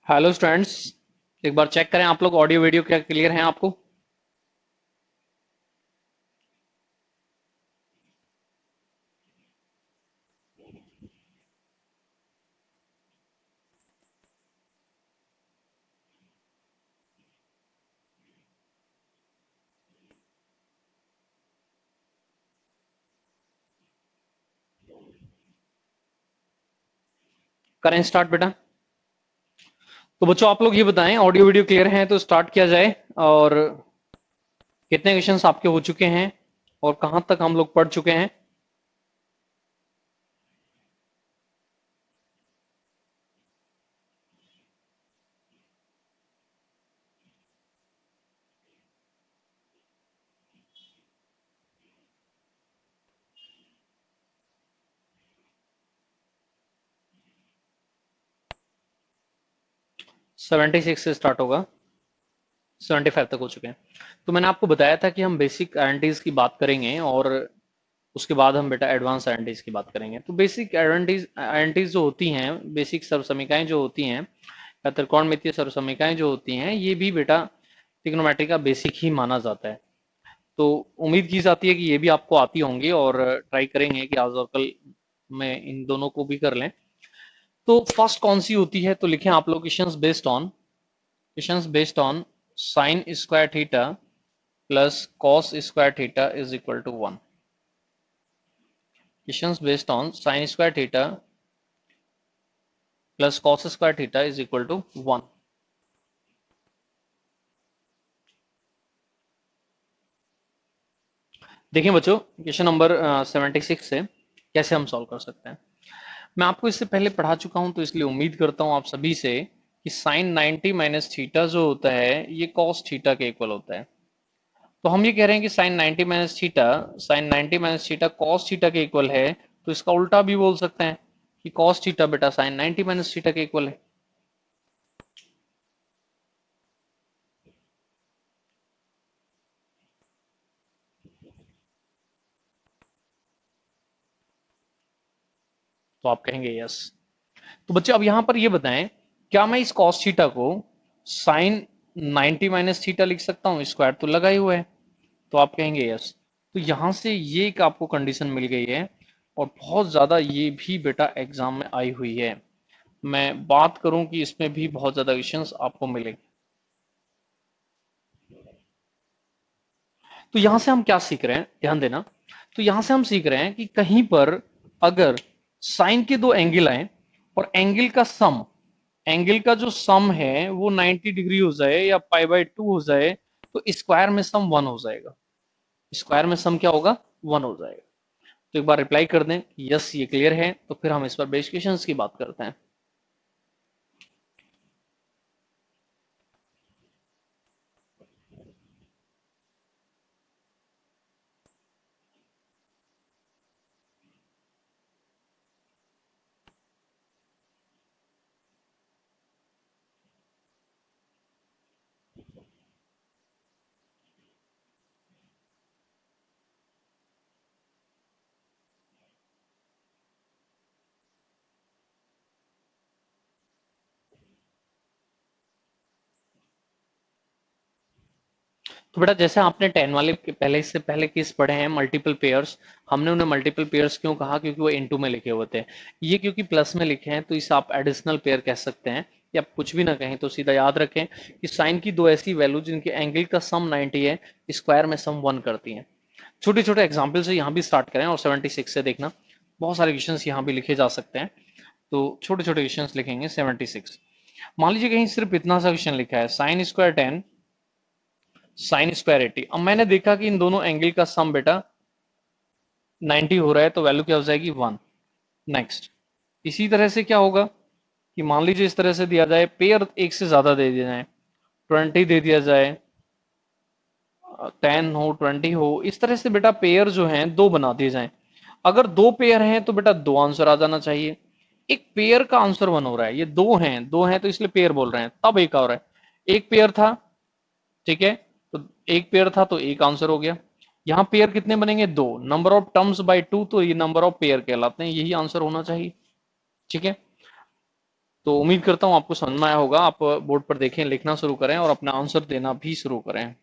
Hello students. एक बार check करें आप लोग ऑडियो वीडियो क्या क्लियर हैं आपको। करें स्टार्ट बेटा। तो बच्चों आप लोग ये बताएं ऑडियो वीडियो क्लियर हैं तो स्टार्ट किया जाए। और कितने क्वेश्चंस आपके हो चुके हैं और कहां तक हम लोग पढ़ चुके हैं। 76 से स्टार्ट होगा। 75 तक हो चुके हैं। तो मैंने आपको बताया था कि हम बेसिक आइडेंटिटीज की बात करेंगे और उसके बाद हम बेटा एडवांस आइडेंटिटीज की बात करेंगे। तो बेसिक आइडेंटिटीज आइडेंटिटीज जो होती हैं, बेसिक सर्वसमीकाएं जो होती हैं या त्रिकोणमितीय सर्वसमीकाएं जो होती हैं, ये भी बेटा ट्रिग्नोमेट्री का बेसिक ही माना जाता है। तो उम्मीद की जाती है कि ये भी आपको आती होंगी और ट्राई करेंगे कि आज और कल में इन दोनों को भी कर लें। तो फर्स्ट कौन सी होती है, तो लिखें आप लोग questions based on sine square theta plus cos square theta is equal to 1। Questions based on sine square theta plus cos square theta is equal to 1। देखिए बच्चों, क्वेश्चन नंबर 76 से कैसे हम सॉल्व कर सकते हैं। मैं आपको इससे पहले पढ़ा चुका हूं, तो इसलिए उम्मीद करता हूं आप सभी से कि साइन 90 माइनस थीटा जो होता है ये कॉस थीटा के इक्वल होता है। तो हम ये कह रहे हैं कि sine 90 minus theta cos theta के इक्वल है। तो इसका उल्टा भी बोल सकते हैं कि कॉस थीटा बेटा साइन 90 माइनस थीटा के इक्वल है। तो आप कहेंगे यस। तो बच्चे अब यहां पर ये बताएं, क्या मैं इस कॉस थीटा को साइन 90 माइनस थीटा लिख सकता हूं? स्क्वायर तो लगा ही हुआ है। तो आप कहेंगे यस। तो यहां से ये एक आपको कंडीशन मिल गई है और बहुत ज्यादा ये भी बेटा एग्जाम में आई हुई है। मैं बात करूं कि इसमें भी बहुत ज्यादा क्वेश्चंस आपको मिलेंगे। तो यहां से हम क्या सीख रहे हैं, ध्यान देना। तो यहां से हम सीख रहे हैं कि कहीं पर अगर साइन के दो एंगल आए और एंगल का जो सम है वो 90 डिग्री हो जाए या पाई बाय 2 हो जाए, तो स्क्वायर में सम 1 हो जाएगा। स्क्वायर में सम क्या होगा? 1 हो जाएगा। तो एक बार रिप्लाई कर दें यस ये क्लियर है, तो फिर हम इस पर बेस क्वेश्चंस की बात करते हैं। तो बेटा जैसे आपने 10 वाले के पहले, इससे पहले केस पढ़े हैं मल्टीपल पेयर्स। हमने उन्हें मल्टीपल पेयर्स क्यों कहा? क्योंकि वो इनटू में लिखे हुए थे। ये क्योंकि प्लस में लिखे हैं तो इसे आप एडिशनल पेयर कह सकते हैं, या आप कुछ भी ना कहें तो सीधा याद रखें कि साइन की दो ऐसी वैल्यू जिनके एंगल का सम 90 है, स्क्वायर में सम 1 करती है। छोटे छोटे एग्जाम्पल से यहाँ भी स्टार्ट करें और 76 से देखना। बहुत सारे क्वेश्चन यहाँ भी लिखे जा सकते हैं। तो छोटे छोटे क्वेश्चन लिखेंगे। 76 मान लीजिए कहीं सिर्फ इतना सा क्वेश्चन लिखा है, साइन स्क्वायर 10 साइन स्क्वायर 80। अब मैंने देखा कि इन दोनों एंगल का सम बेटा 90 हो रहा है, तो वैल्यू क्या हो जाएगी? 1। नेक्स्ट, इसी तरह से क्या होगा कि मान लीजिए इस तरह से दिया जाए, पेयर एक से ज्यादा दे दिया जाए, 20 दे दिया जाए, 10 हो, 20 हो, इस तरह से बेटा पेयर जो हैं दो बना दिए जाएं। अगर दो पेयर हैं तो बेटा दो आंसर आ जाना चाहिए। एक पेयर का आंसर 1 हो रहा है, ये दो हैं तो इसलिए पेयर बोल रहे हैं। तब एक और है, एक पेयर था, ठीक है, तो एक पेयर था तो एक आंसर हो गया। यहाँ पेयर कितने बनेंगे? दो। नंबर ऑफ टर्म्स बाय 2, तो ये नंबर ऑफ पेयर कहलाते हैं, यही आंसर होना चाहिए। ठीक है। तो उम्मीद करता हूँ आपको समझ में आया होगा। आप बोर्ड पर देखें, लिखना शुरू करें और अपना आंसर देना भी शुरू करें।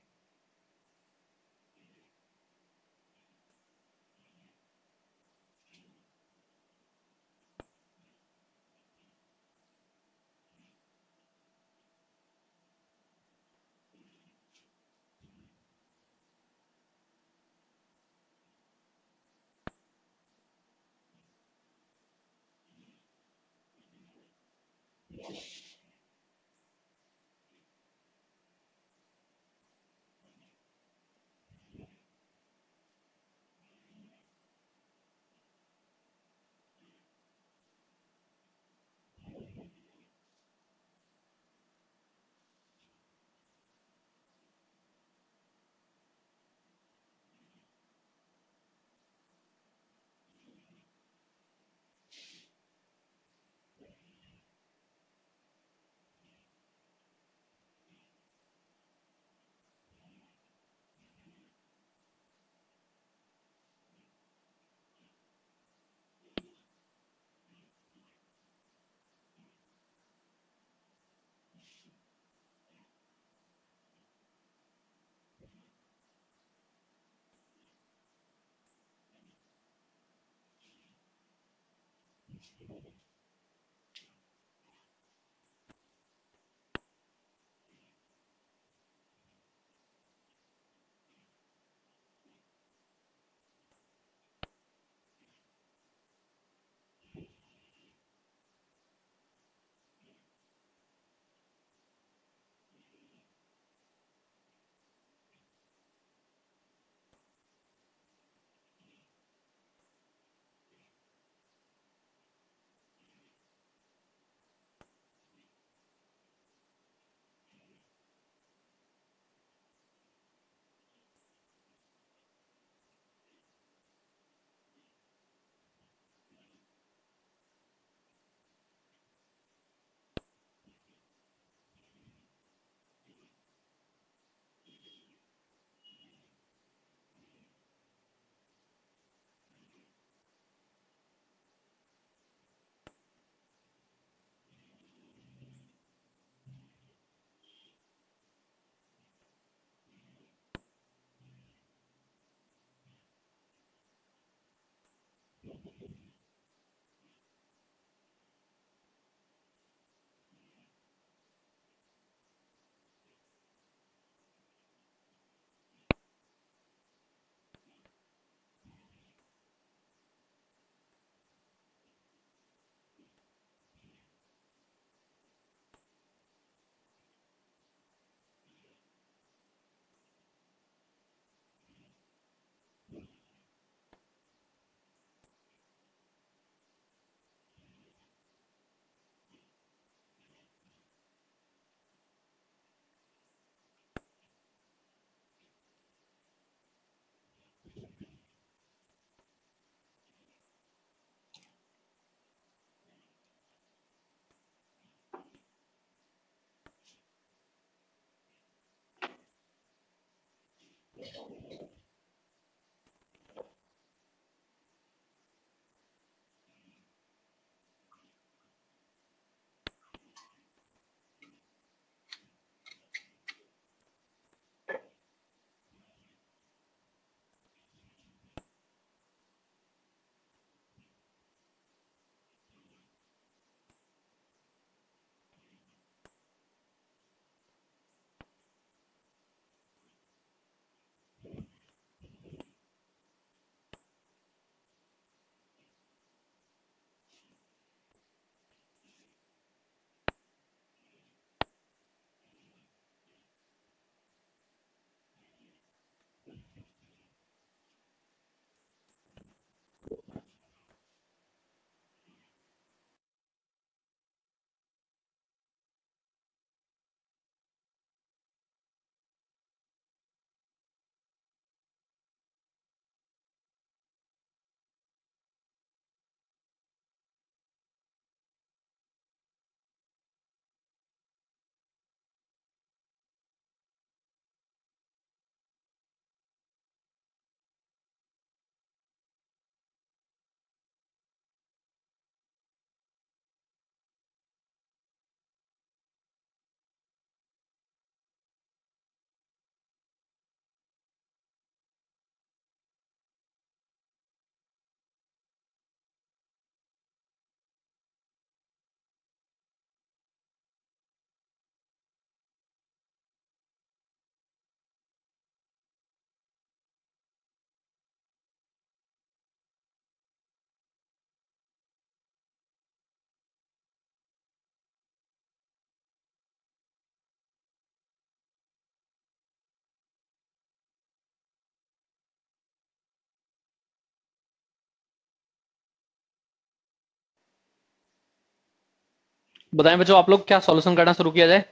बताएं बच्चों, आप लोग क्या सॉल्यूशन करना शुरू किया जाए?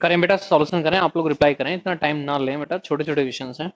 करें बेटा, सॉल्यूशन करें, आप लोग रिप्लाई करें, इतना टाइम ना लें बेटा, छोटे छोटे क्वेश्चन हैं।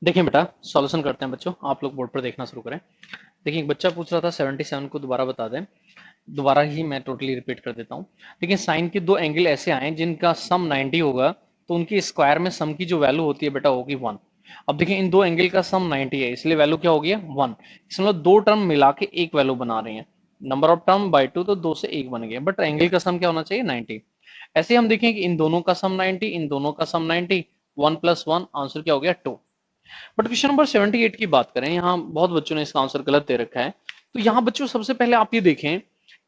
देखिए बेटा, सॉल्यूशन करते हैं बच्चों, आप लोग बोर्ड पर देखना शुरू करें। देखिए एक बच्चा पूछ रहा था 77 को दोबारा बता दें। दोबारा ही मैं टोटली रिपीट कर देता हूँ। देखिए साइन के दो एंगल ऐसे आए जिनका सम 90 होगा, तो उनकी स्क्वायर में सम की जो वैल्यू होती है बेटा होगी 1। अब देखिए इन दो एंगल का सम 90 है, इसलिए वैल्यू क्या होगी 1। इसमें मतलब दो टर्म मिला के एक वैल्यू बना रहे हैं। नंबर ऑफ टर्म बाई 2, तो 2 से 1 बन गया, बट एंगल का सम क्या होना चाहिए 90। ऐसे हम देखें कि इन दोनों का सम 90, इन दोनों का सम 90, 1 प्लस 1 आंसर क्या हो गया 2। बट क्वेश्चन नंबर 78 की बात करें, यहाँ बहुत बच्चों ने इसका आंसर गलत दे रखा है। तो यहाँ बच्चों सबसे पहले आप ये देखें,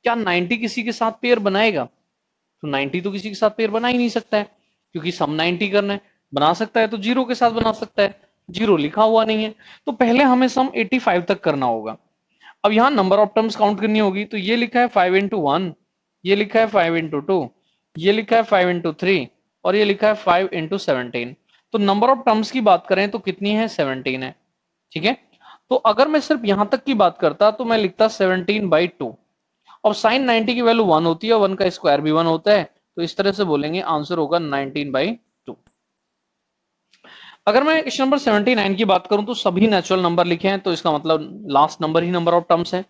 क्या 90 किसी के साथ पेयर बनाएगा? तो 90 तो किसी के साथ पेयर बना ही नहीं सकता है, क्योंकि सम 90 करना है। बना सकता है तो जीरो के साथ बना सकता है, जीरो लिखा हुआ नहीं है। तो पहले हमें सम 85 तक करना होगा। अब यहाँ नंबर ऑफ टर्म्स काउंट करनी होगी, तो ये लिखा है 5 into 1, ये लिखा है 5 into 2, ये लिखा है 5 into 3, और ये लिखा है 5 into 17। तो नंबर ऑफ टर्म्स की बात करें तो कितनी है 17 है। ठीक है, तो अगर मैं सिर्फ यहां तक की बात करता तो मैं लिखता 17/2। और साइन 90 की वैल्यू 1 होती है, 1 का स्क्वायर भी 1 होता है, तो इस तरह से बोलेंगे आंसर होगा 19/2। अगर मैं क्वेश्चन नंबर 79 की बात करूं तो सभी नेचुरल नंबर लिखे हैं, तो इसका मतलब last number he number of terms है।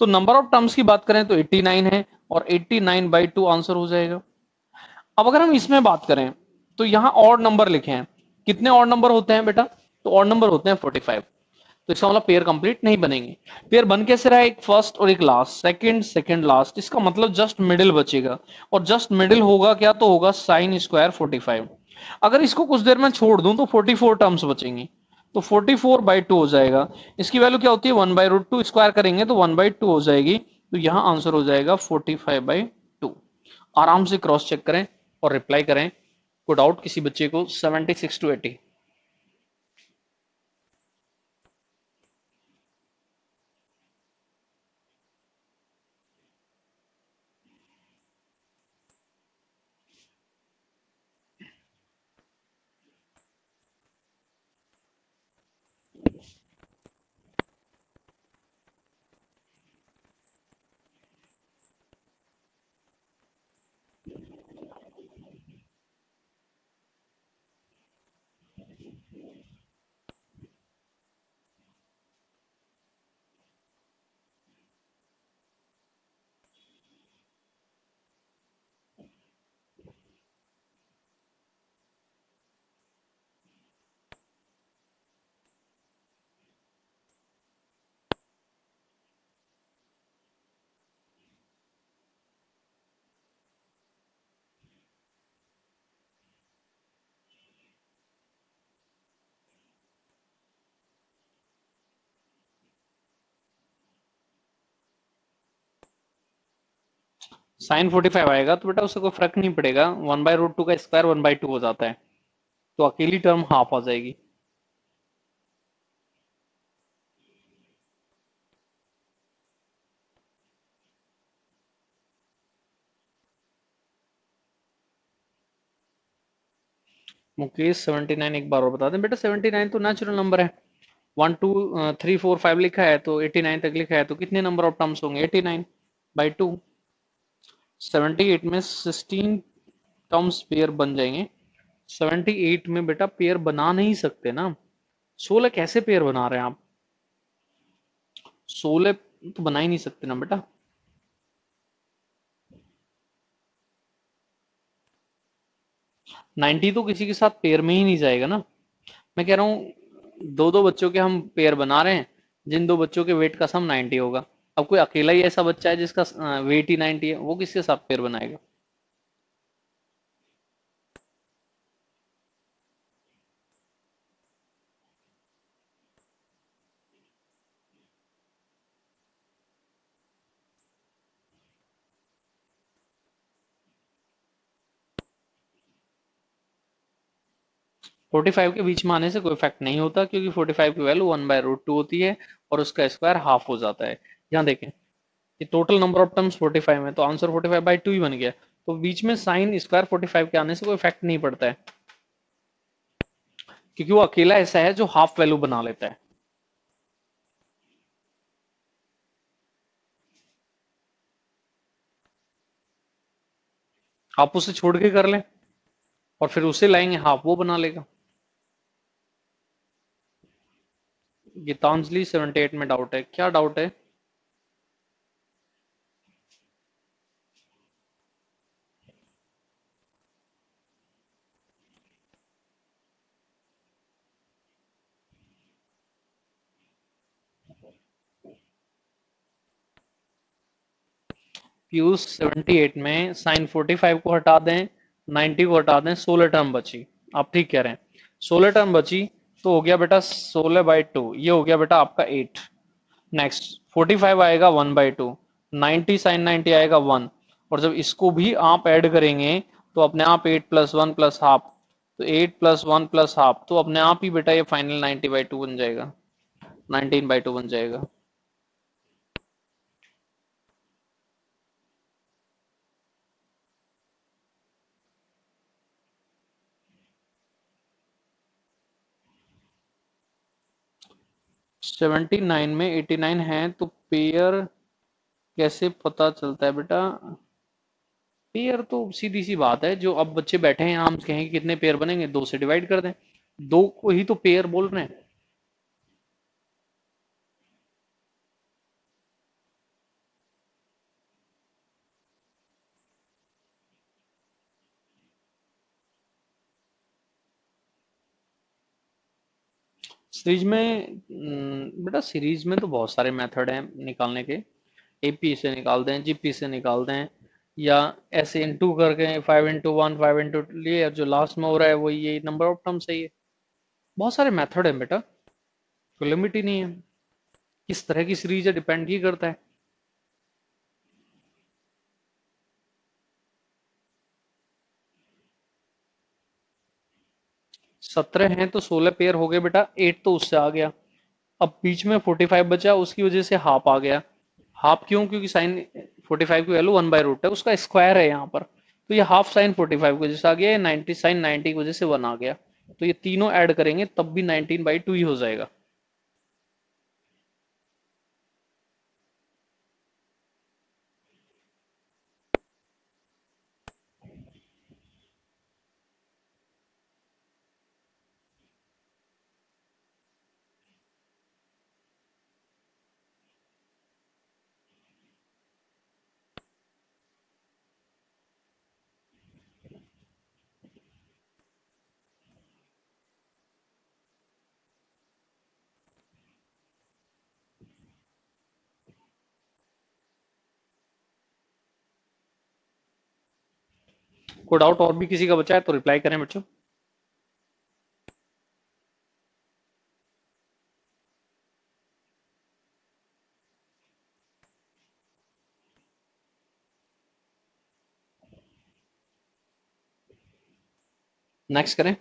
तो नंबर ऑफ टर्म्स की बात करें तो 89 है, और 89/2 आंसर हो जाएगा। अब अगर हम इसमें बात करें तो यहाँ ऑड नंबर लिखे हैं। कितने ऑड नंबर होते हैं बेटा? तो ऑड नंबर होते हैं 45। तो इसका मतलब पेयर कंप्लीट नहीं बनेंगे। पेयर बन कैसे रहा है, एक फर्स्ट और एक लास्ट, सेकंड सेकंड लास्ट, इसका मतलब जस्ट मिडिल बचेगा। और जस्ट मिडिल होगा क्या, तो होगा साइन स्क्वायर 45। अगर इसको कुछ देर में छोड़ दूं तो 44 टर्म्स बचेंगी, तो 44/2 हो जाएगा। इसकी वैल्यू क्या होती है 1/√2, स्क्वायर करेंगे तो 1/2 हो जाएगी। तो यहाँ आंसर हो जाएगा 45/2। आराम से क्रॉस चेक करें और रिप्लाई करें। कोई डाउट किसी बच्चे को 76 to 80? साइन 45 आएगा तो बेटा उससे कोई फर्क नहीं पड़ेगा, 1/√2 का स्क्वायर 1/2 हो जाता है, तो अकेली टर्म हाफ आ जाएगी। मुकेश 79 एक बार और बता दें बेटा, 79 तो नेचुरल नंबर है। 1 2 3 4 5 लिखा है, तो 89 तक लिखा है, तो कितने नंबर ऑफ टर्म्स होंगे 89/2। 78 में 16 टर्म्स पेयर बन जाएंगे। 78 में बेटा पेयर बना नहीं सकते ना, 16 कैसे पेयर बना रहे हैं आप? 16 तो बना ही नहीं सकते ना बेटा। 90 तो किसी के साथ पेयर में ही नहीं जाएगा ना। मैं कह रहा हूँ दो दो बच्चों के हम पेयर बना रहे हैं, जिन दो बच्चों के वेट का सम 90 होगा। अब कोई अकेला ही ऐसा बच्चा है जिसका वेट ही 90 है, वो किसके साथ पेयर बनाएगा? 45 के बीच में आने से कोई इफेक्ट नहीं होता, क्योंकि 45 की वैल्यू 1/√2 होती है, और उसका स्क्वायर हाफ हो जाता है। यहाँ देखें कि टोटल नंबर ऑफ टर्म्स 45 है, तो आंसर 45/2 ही बन गया। तो बीच में साइन स्क्वायर 45 के आने से कोई इफेक्ट नहीं पड़ता है, क्योंकि वो अकेला ऐसा है जो हाफ वैल्यू बना लेता है। आप उसे छोड़ के कर लें और फिर उसे लाएंगे हाफ, वो बना लेगा। गीतांजलि 78 में डाउट है, क्या डाउट है? पीयूष 78 में साइन 45 को हटा दें, 90 को हटा दें, 16 टर्म बची। आप ठीक कह रहे हैं, 16 टर्म बची तो हो गया बेटा 16/2, ये हो गया बेटा आपका 8। नेक्स्ट 45 आएगा 1/2, 90 साइन 90 आएगा 1, और जब इसको भी आप ऐड करेंगे तो अपने आप 8 + 1 + हाफ, तो 8 + 1 + हाफ, तो अपने आप ही बेटा ये फाइनल 90/2 बन जाएगा, 19/2 बन जाएगा। 79 में 89 है तो पेयर कैसे पता चलता है बेटा? पेयर तो सीधी सी बात है, जो अब बच्चे बैठे हैं हम कहें कि कितने पेयर बनेंगे, 2 से डिवाइड कर दें, 2 को ही तो पेयर बोल रहे हैं। सीरीज में बेटा सीरीज में तो बहुत सारे मेथड हैं निकालने के। एपी से निकाल दें, जीपी से निकाल दें, या ऐसे इनटू करके 5 × 1 5 × लिए, जो लास्ट में हो रहा है वो ये नंबर ऑफ टर्म्स है। ये बहुत सारे मेथड है बेटा, कोई लिमिट ही नहीं है, किस तरह की सीरीज है डिपेंड ही करता है। 17 हैं तो 16 पेयर हो गए बेटा, 8 तो उससे आ गया, अब बीच में 45 बचा, उसकी वजह से हाफ आ गया। हाफ क्यों? क्योंकि साइन 45 की वैल्यू 1/√है, उसका स्क्वायर है यहाँ पर, तो ये हाफ साइन 45 की वजह से आ गया, 90 साइन 90 की वजह से 1 आ गया, तो ये तीनों ऐड करेंगे तब भी 19/2 ही हो जाएगा। कोई डाउट और भी किसी का बचा है तो रिप्लाई करें बच्चों। नेक्स्ट करें।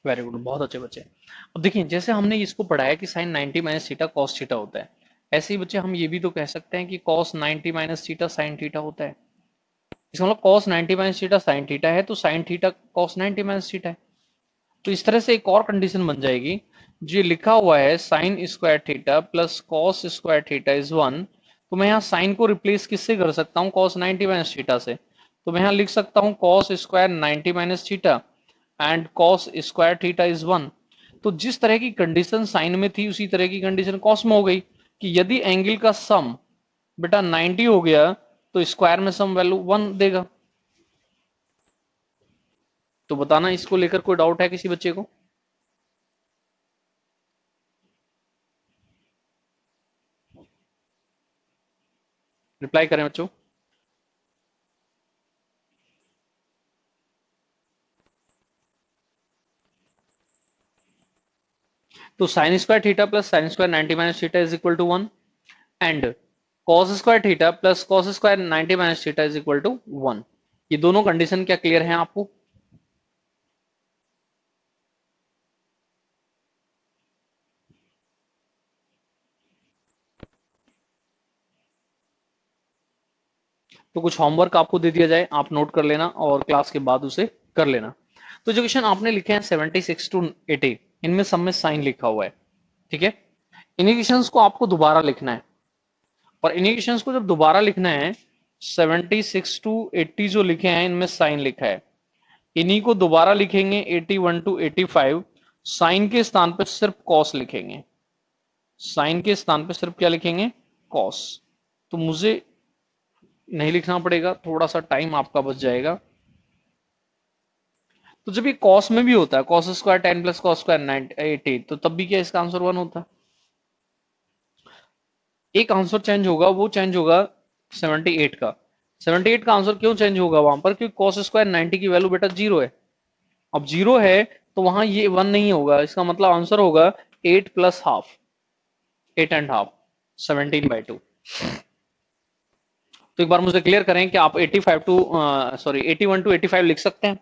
वेरी गुड, बहुत अच्छे बच्चे। अब देखिए जैसे हमने इसको पढ़ा है कि sine 90 minus theta cos theta होता है, ऐसे ही बच्चे हम ये भी तो कह सकते हैं कि cos 90 minus theta sine theta होता है। इसका मतलब cos 90 minus theta sine theta है तो sine theta cos 90 minus theta है। तो इस तरह से एक और कंडीशन बन जाएगी, जो लिखा हुआ है sine square theta plus cos square theta is 1, तो मैं यहाँ साइन को रिप्लेस किससे कर सकता हूँ? कॉस 90 माइनस थीटा से। तो मैं यहाँ लिख सकता हूँ cos square 90 minus theta and cos square theta is 1। तो जिस तरह की कंडीशन साइन में थी उसी तरह की कंडीशन कॉस में हो गई, कि यदि एंगल का सम बेटा 90 हो गया तो स्क्वायर में सम वैल्यू 1 देगा। तो बताना इसको लेकर कोई डाउट है किसी बच्चे को? रिप्लाई करें बच्चों। तो sine square theta plus sine square 90 minus theta is equal to 1, and cos square theta plus cos square 90 minus theta is equal to 1। ये दोनों कंडीशन क्या क्लियर है आपको? तो कुछ होमवर्क आपको दे दिया जाए, आप नोट कर लेना और क्लास के बाद उसे कर लेना। तो जो क्वेश्चन आपने लिखे हैं 76 to 80, इनमें सब में साइन लिखा हुआ है, ठीक है। इन क्वेश्चंस को आपको दोबारा लिखना है। और इन इक्वेशंस को जब दोबारा लिखना है, 76 टू 80 जो लिखे हैं इनमें साइन लिखा है, इन्हीं को दोबारा लिखेंगे 81 टू 85, साइन के स्थान पर सिर्फ कॉस लिखेंगे, साइन के स्थान पर सिर्फ क्या लिखेंगे, कॉस। तो मुझे नहीं लिखना पड़ेगा, थोड़ा सा टाइम आपका बच जाएगा। तो जब ये कॉस में भी होता है, cos square 10 plus cos square 80, तो तब भी क्या इसका आंसर 1 होता है। एक आंसर चेंज होगा, वो चेंज होगा 78 का। 78 का आंसर क्यों चेंज होगा वहां पर, क्योंकि कॉस स्क्वायर 90 की वैल्यू बेटा 0 है। अब 0 है तो वहां ये 1 नहीं होगा, इसका मतलब आंसर होगा 8 प्लस हाफ, 8 एंड हाफ, 17/2। तो एक बार मुझे क्लियर करें कि आप 85 टू सॉरी 81 टू 85 लिख सकते हैं।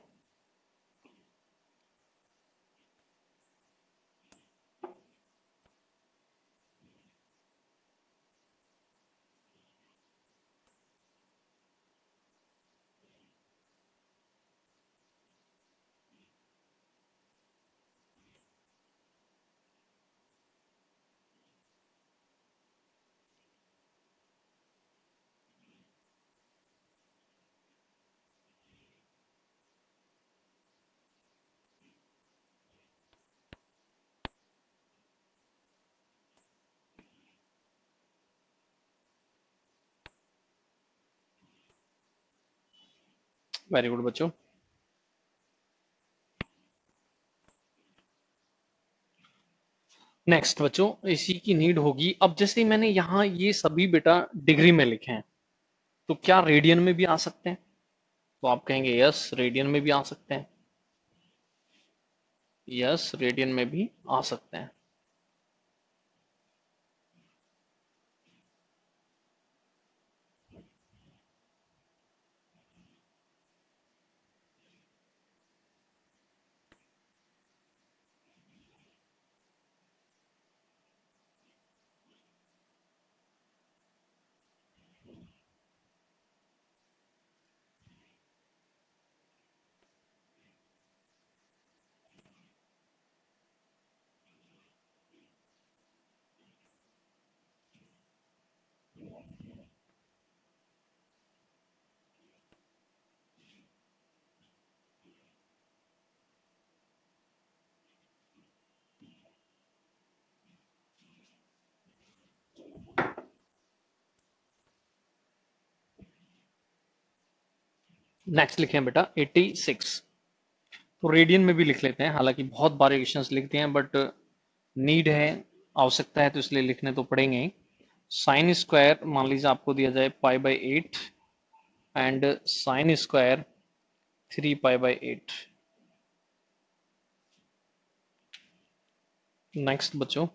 वेरी गुड बच्चों। नेक्स्ट बच्चों, इसी की नीड होगी। अब जैसे मैंने यहाँ ये सभी बेटा डिग्री में लिखे हैं, तो क्या रेडियन में भी आ सकते हैं? तो आप कहेंगे यस रेडियन में भी आ सकते हैं, यस रेडियन में भी आ सकते हैं। नेक्स्ट लिखे हैं बेटा 86। तो रेडियन में भी लिख लेते हैं, हालांकि बहुत बार इक्वेशंस लिखते हैं बट नीड है, आवश्यकता है, तो इसलिए लिखने तो पड़ेंगे। साइन स्क्वायर मान लीजिए आपको दिया जाए π/8 एंड साइन स्क्वायर 3π/8। नेक्स्ट बच्चों,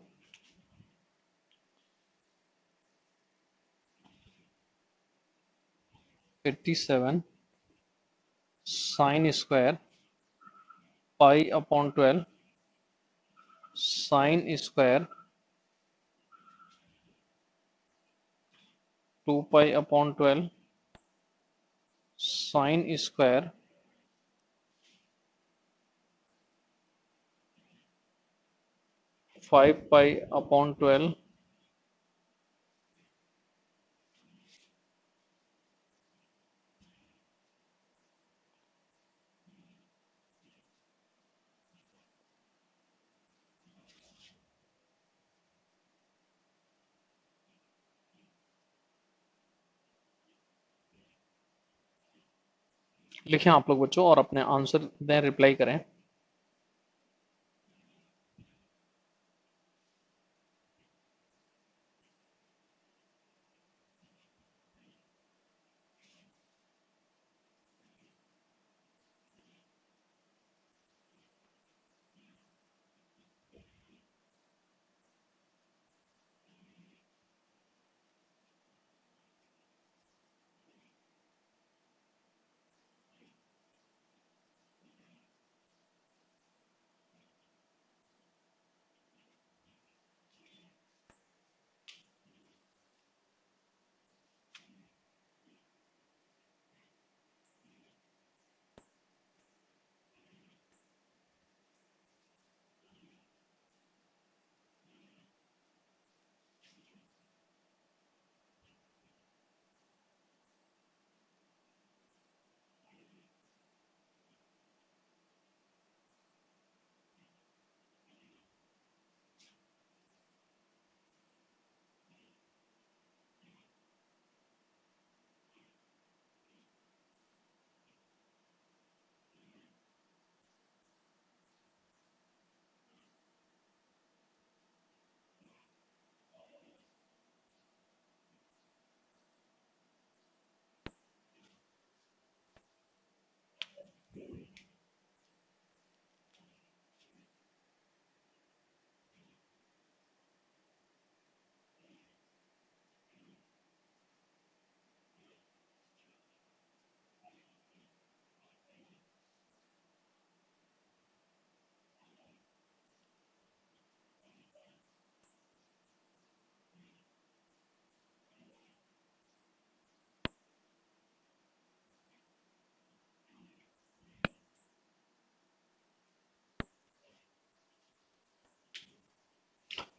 eighty seven sine square π/12 sine square 2π/12 sine square 5π/12। लिखें आप लोग बच्चों और अपने आंसर दें, रिप्लाई करें।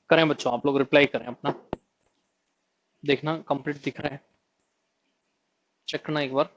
करें बच्चों, आप लोग रिप्लाई करें अपना, देखना कंप्लीट दिख रहा है, चेक करना एक बार।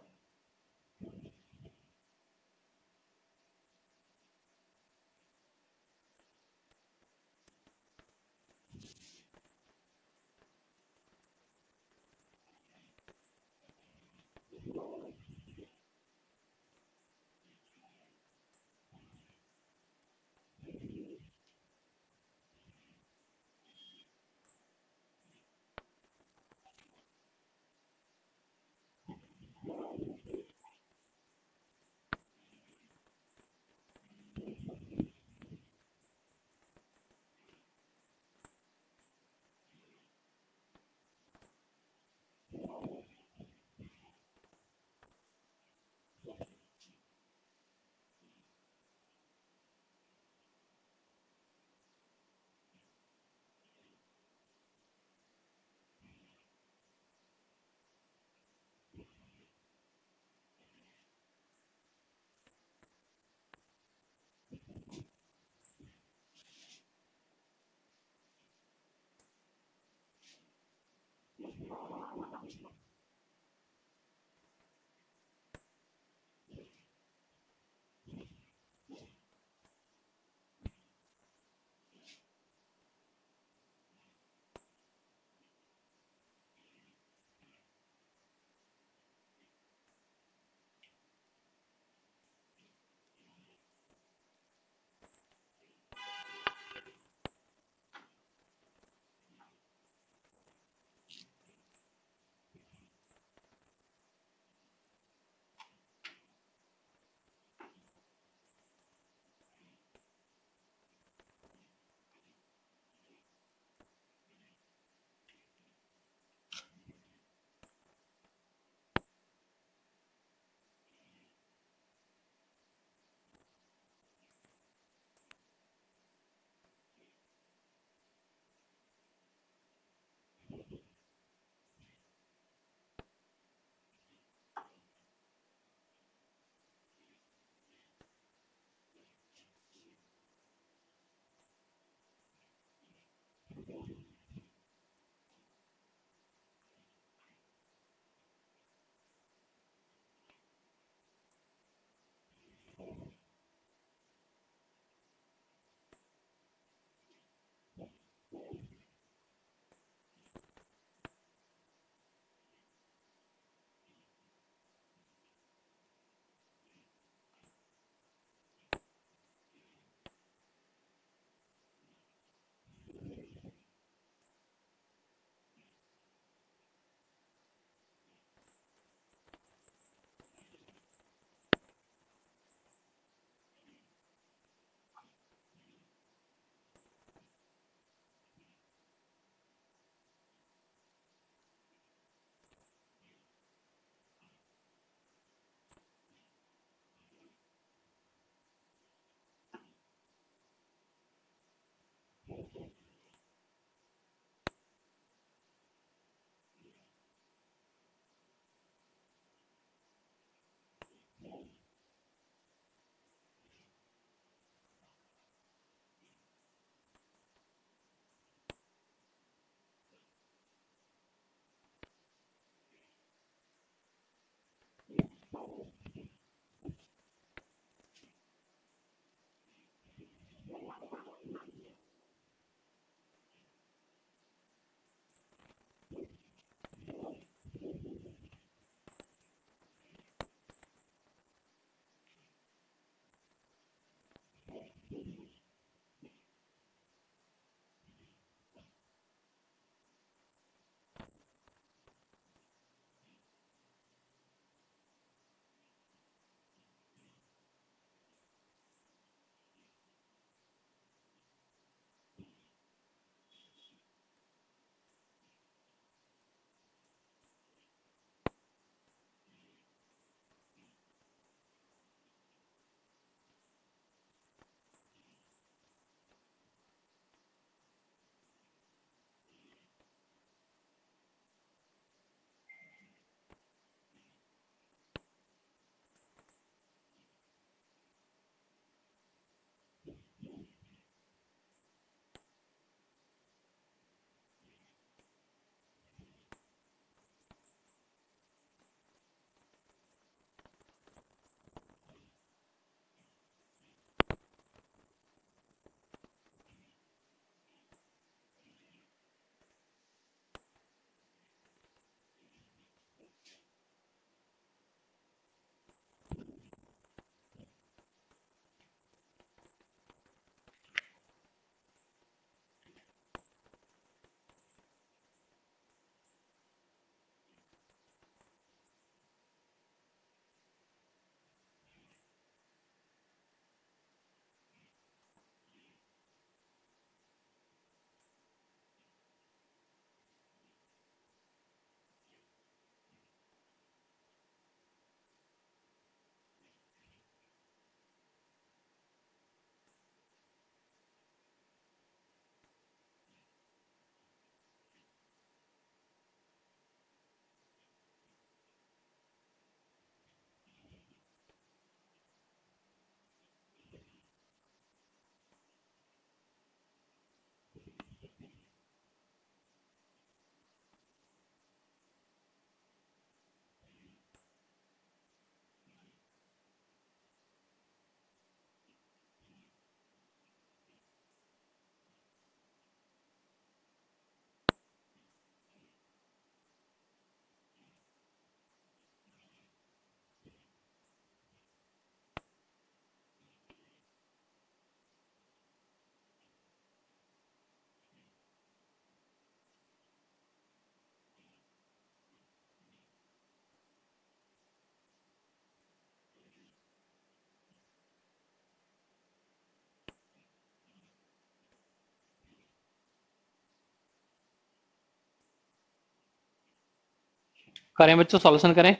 करें बच्चों, सॉल्यूशन करें।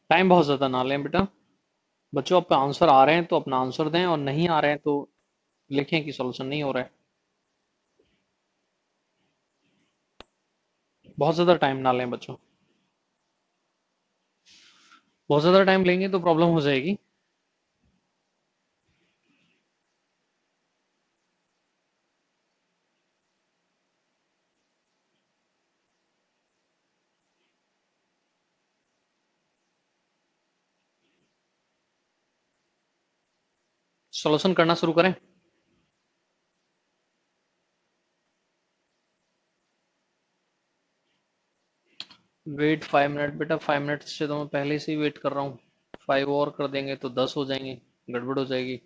टाइम बहुत ज्यादा ना लें बेटा। बच्चों आपका आंसर आ रहे हैं तो अपना आंसर दें, और नहीं आ रहे हैं तो लिखें कि सॉल्यूशन नहीं हो रहा है। बहुत ज्यादा टाइम ना लें बच्चों, बहुत ज्यादा टाइम लेंगे तो प्रॉब्लम हो जाएगी। सॉल्यूशन करना शुरू करें। वेट 5 मिनट बेटा, 5 मिनट से तो मैं पहले से ही वेट कर रहा हूँ। 5 और कर देंगे तो 10 हो जाएंगे, गड़बड़ हो जाएगी।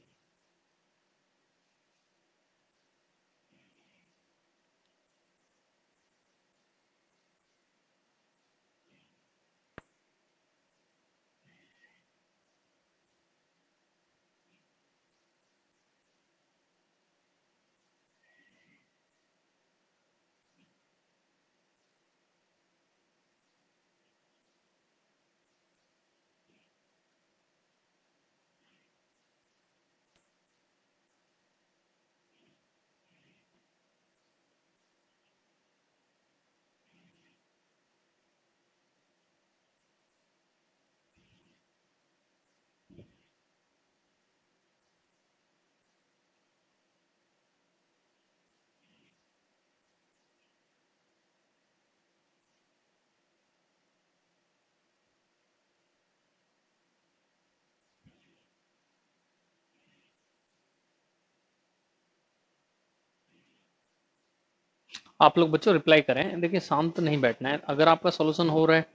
आप लोग बच्चों रिप्लाई करें, देखिए शांत नहीं बैठना है। अगर आपका सॉल्यूशन हो रहा है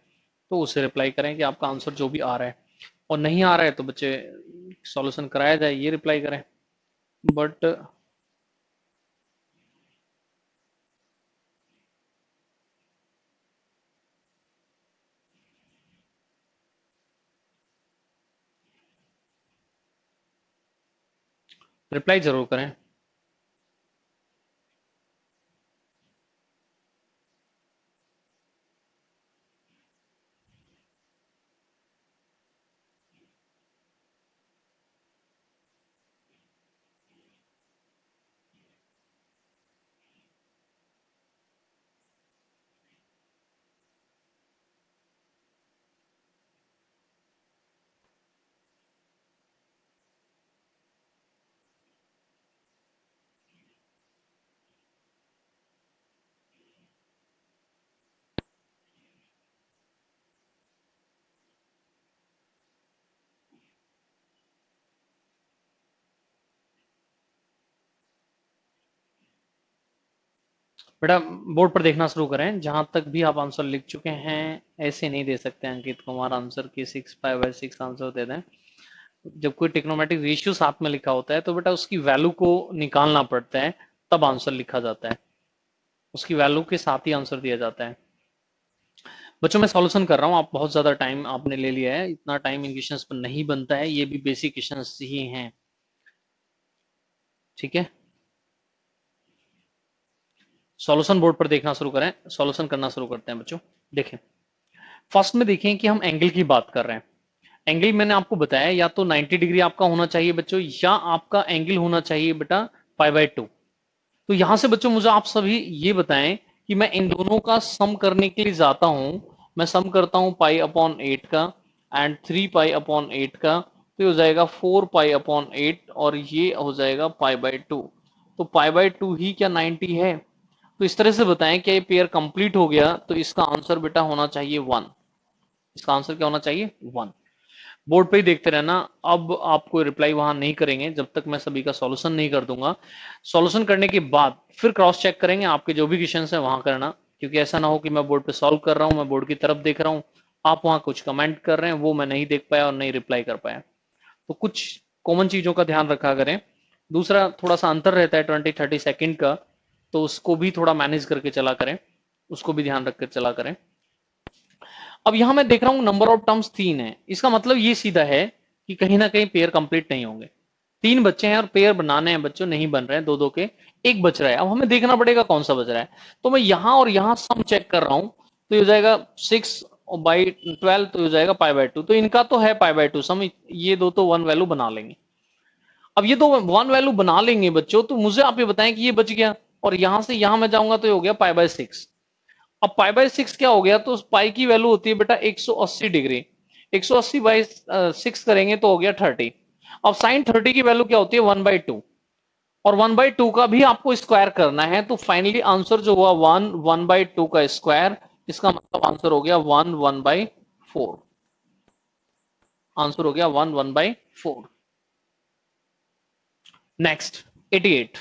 तो उसे रिप्लाई करें कि आपका आंसर जो भी आ रहा है, और नहीं आ रहा है तो बच्चे सॉल्यूशन कराया जाए ये रिप्लाई करें। बट रिप्लाई जरूर करें। बेटा बोर्ड पर देखना शुरू करें, जहां तक भी आप आंसर लिख चुके हैं ऐसे नहीं दे सकते अंकित कुमार आंसर की 6/5/6 आंसर दे दें। जब कोई टिक्नोमेट्रिक रेशियो साथ में लिखा होता है तो बेटा उसकी वैल्यू को निकालना पड़ता है, तब आंसर लिखा जाता है। उसकी वैल्यू के साथ ही आंसर दिया जाता है। बच्चों मैं सॉल्यूशन कर रहा हूँ, आप बहुत ज्यादा टाइम आपने ले लिया है, इतना टाइम इन क्वेश्चंस पर नहीं बनता है, ये भी बेसिक क्वेश्चंस ही हैं। ठीक है, सॉल्यूशन बोर्ड पर देखना शुरू करें, सॉल्यूशन करना शुरू करते हैं बच्चों। देखें, फर्स्ट में देखें कि हम एंगल की बात कर रहे हैं। एंगल मैंने आपको बताया या तो 90 डिग्री आपका होना चाहिए बच्चों, या आपका एंगल होना चाहिए बेटा π/2। तो यहां से बच्चों मुझे आप सभी ये बताएं कि मैं इन दोनों का सम करने के लिए जाता हूं। मैं सम करता हूं π/8 का एंड 3π/8 का, तो ये हो जाएगा 4π/8 और ये हो जाएगा π/2। तो π/2 ही क्या 90 है? तो इस तरह से बताएं कि ये पेयर कंप्लीट हो गया, तो इसका आंसर बेटा होना चाहिए 1। इसका आंसर क्या होना चाहिए? 1। बोर्ड पे ही देखते रहना। अब आप कोई रिप्लाई वहां नहीं करेंगे जब तक मैं सभी का सॉल्यूशन नहीं कर दूंगा। सॉल्यूशन करने के बाद फिर क्रॉस चेक करेंगे, आपके जो भी क्वेश्चन है वहां करना, क्योंकि ऐसा ना हो कि मैं बोर्ड पे सॉल्व कर रहा हूं, मैं बोर्ड की तरफ देख रहा हूं, आप वहां कुछ कमेंट कर रहे हैं वो मैं नहीं देख पाया और नहीं रिप्लाई कर पाया। तो कुछ कॉमन चीजों का ध्यान रखा करें। दूसरा, थोड़ा सा अंतर रहता है 20-30 सेकंड का, तो उसको भी थोड़ा मैनेज करके चला करें, उसको भी ध्यान रखकर चला करें। अब यहां मैं देख रहा हूं नंबर ऑफ टर्म्स 3 है, इसका मतलब ये सीधा है कि कहीं ना कहीं पेयर कंप्लीट नहीं होंगे। 3 बच्चे हैं और पेयर बनाने हैं बच्चों, नहीं बन रहे हैं, दो दो के, एक बच रहा है। अब हमें देखना पड़ेगा कौन सा बच रहा है। तो मैं यहां और यहां सम चेक कर रहा हूं, तो ये हो जाएगा 6/12, तो हो जाएगा π/2। तो इनका तो है π/2 सम, ये दो तो वन वैल्यू बना लेंगे। अब ये तो वन वैल्यू बना लेंगे बच्चों, तो मुझे आप ये बताएं कि ये बच गया, और यहां से यहां मैं जाऊंगा तो ये हो गया π/6। अब π/6 क्या हो गया, तो पाई की वैल्यू होती है बेटा 180 डिग्री, 180/6 करेंगे तो हो गया 30। अब साइन 30 की वैल्यू क्या होती है 1/2, और 1/2 का भी आपको स्क्वायर करना है, तो फाइनली आंसर जो हुआ 1/2 का स्क्वायर, इसका मतलब आंसर हो गया 1/4। आंसर हो गया 1/4। नेक्स्ट 88,